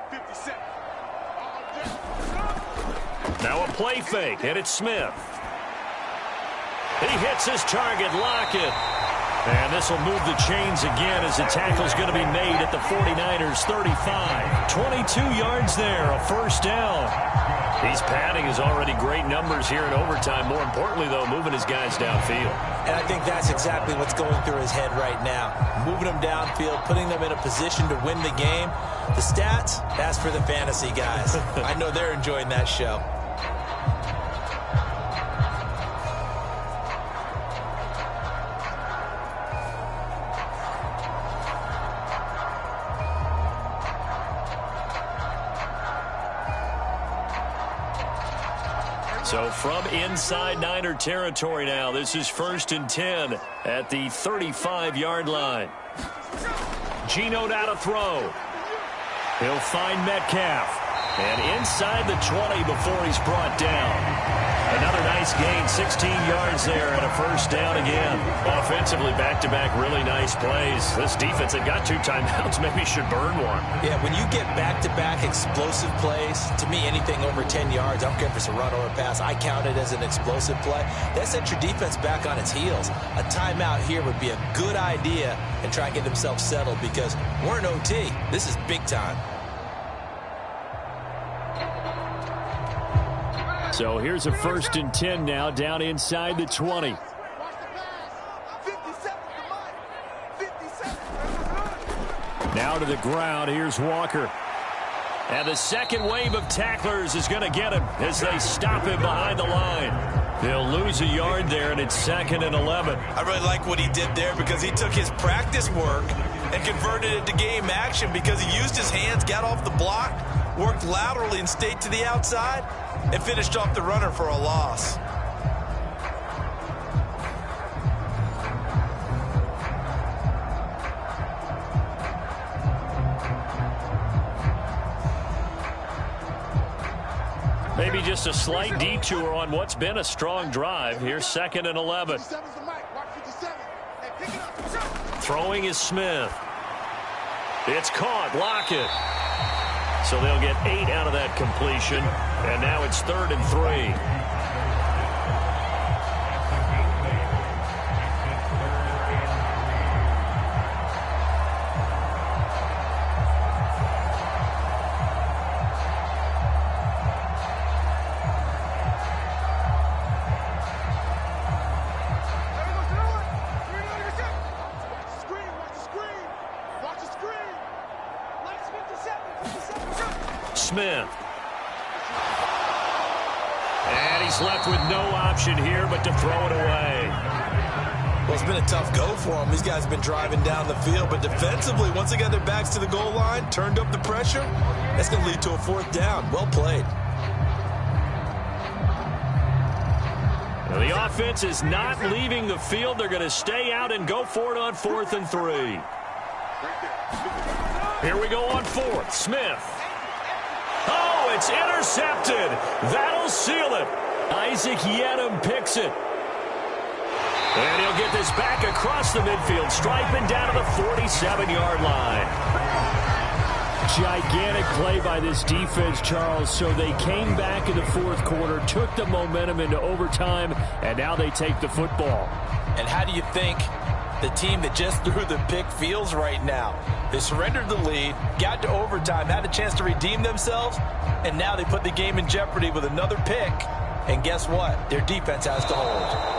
Now a play fake, and it's Smith. He hits his target, Lockett. And this will move the chains again as the tackle's going to be made at the 49ers' 35. 22 yards there, a 1st down. He's padding his already great numbers here in overtime. More importantly, though, moving his guys downfield. And I think that's exactly what's going through his head right now. Moving them downfield, putting them in a position to win the game. The stats, that's for the fantasy guys. I know they're enjoying that show. So from inside Niner territory now, this is 1st and 10 at the 35-yard line. Geno now to throw. He'll find Metcalf. And inside the 20 before he's brought down. Another nice gain, 16 yards there and a 1st down again. Offensively, back-to-back really nice plays. This defense that got 2 timeouts maybe should burn one. Yeah, when you get back-to-back explosive plays, to me, anything over 10 yards, I don't care if it's a run or a pass, I count it as an explosive play. That sets your defense back on its heels. A timeout here would be a good idea and try and get themselves settled because we're in OT. This is big time. So here's a 1st and 10 now down inside the 20. Now to the ground. Here's Walker. And the second wave of tacklers is going to get him as they stop him behind the line. They'll lose a yard there, and it's 2nd and 11. I really like what he did there because he took his practice work and converted it to game action because he used his hands, got off the block, worked laterally and stayed to the outside, and finished off the runner for a loss. Maybe just a slight detour on what's been a strong drive. Here's 2nd and 11. Throwing is Smith. It's caught. Lockett. So they'll get 8 out of that completion. And now it's 3rd and 3. Smith. And he's left with no option here but to throw it away. Well, it's been a tough go for them. These guys have been driving down the field, but defensively, once they got their backs to the goal line, turned up the pressure, that's going to lead to a fourth down. Well played. Now, the offense is not leaving the field. They're going to stay out and go for it on 4th and 3. Here we go on 4th. Smith. Oh, it's intercepted. That'll seal it. Isaac Yedem picks it. And he'll get this back across the midfield stripe and down to the 47-yard line. Gigantic play by this defense, Charles. So they came back in the fourth quarter, took the momentum into overtime, and now they take the football. And how do you think the team that just threw the pick feels right now? They surrendered the lead, got to overtime, had a chance to redeem themselves, and now they put the game in jeopardy with another pick. And guess what? Their defense has to hold.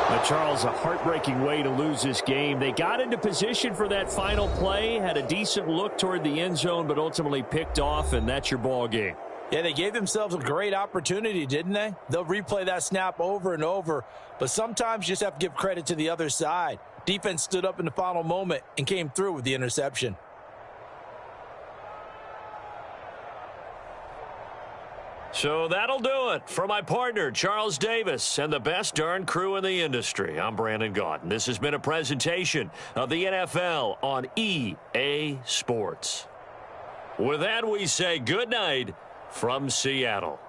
Now, Charles, a heartbreaking way to lose this game. They got into position for that final play, had a decent look toward the end zone, but ultimately picked off, and that's your ball game. Yeah, they gave themselves a great opportunity, didn't they? They'll replay that snap over and over, but sometimes you just have to give credit to the other side. Defense stood up in the final moment and came through with the interception. So that'll do it for my partner, Charles Davis, and the best darn crew in the industry. I'm Brandon Gaudin. This has been a presentation of the NFL on EA Sports. With that, we say good night from Seattle.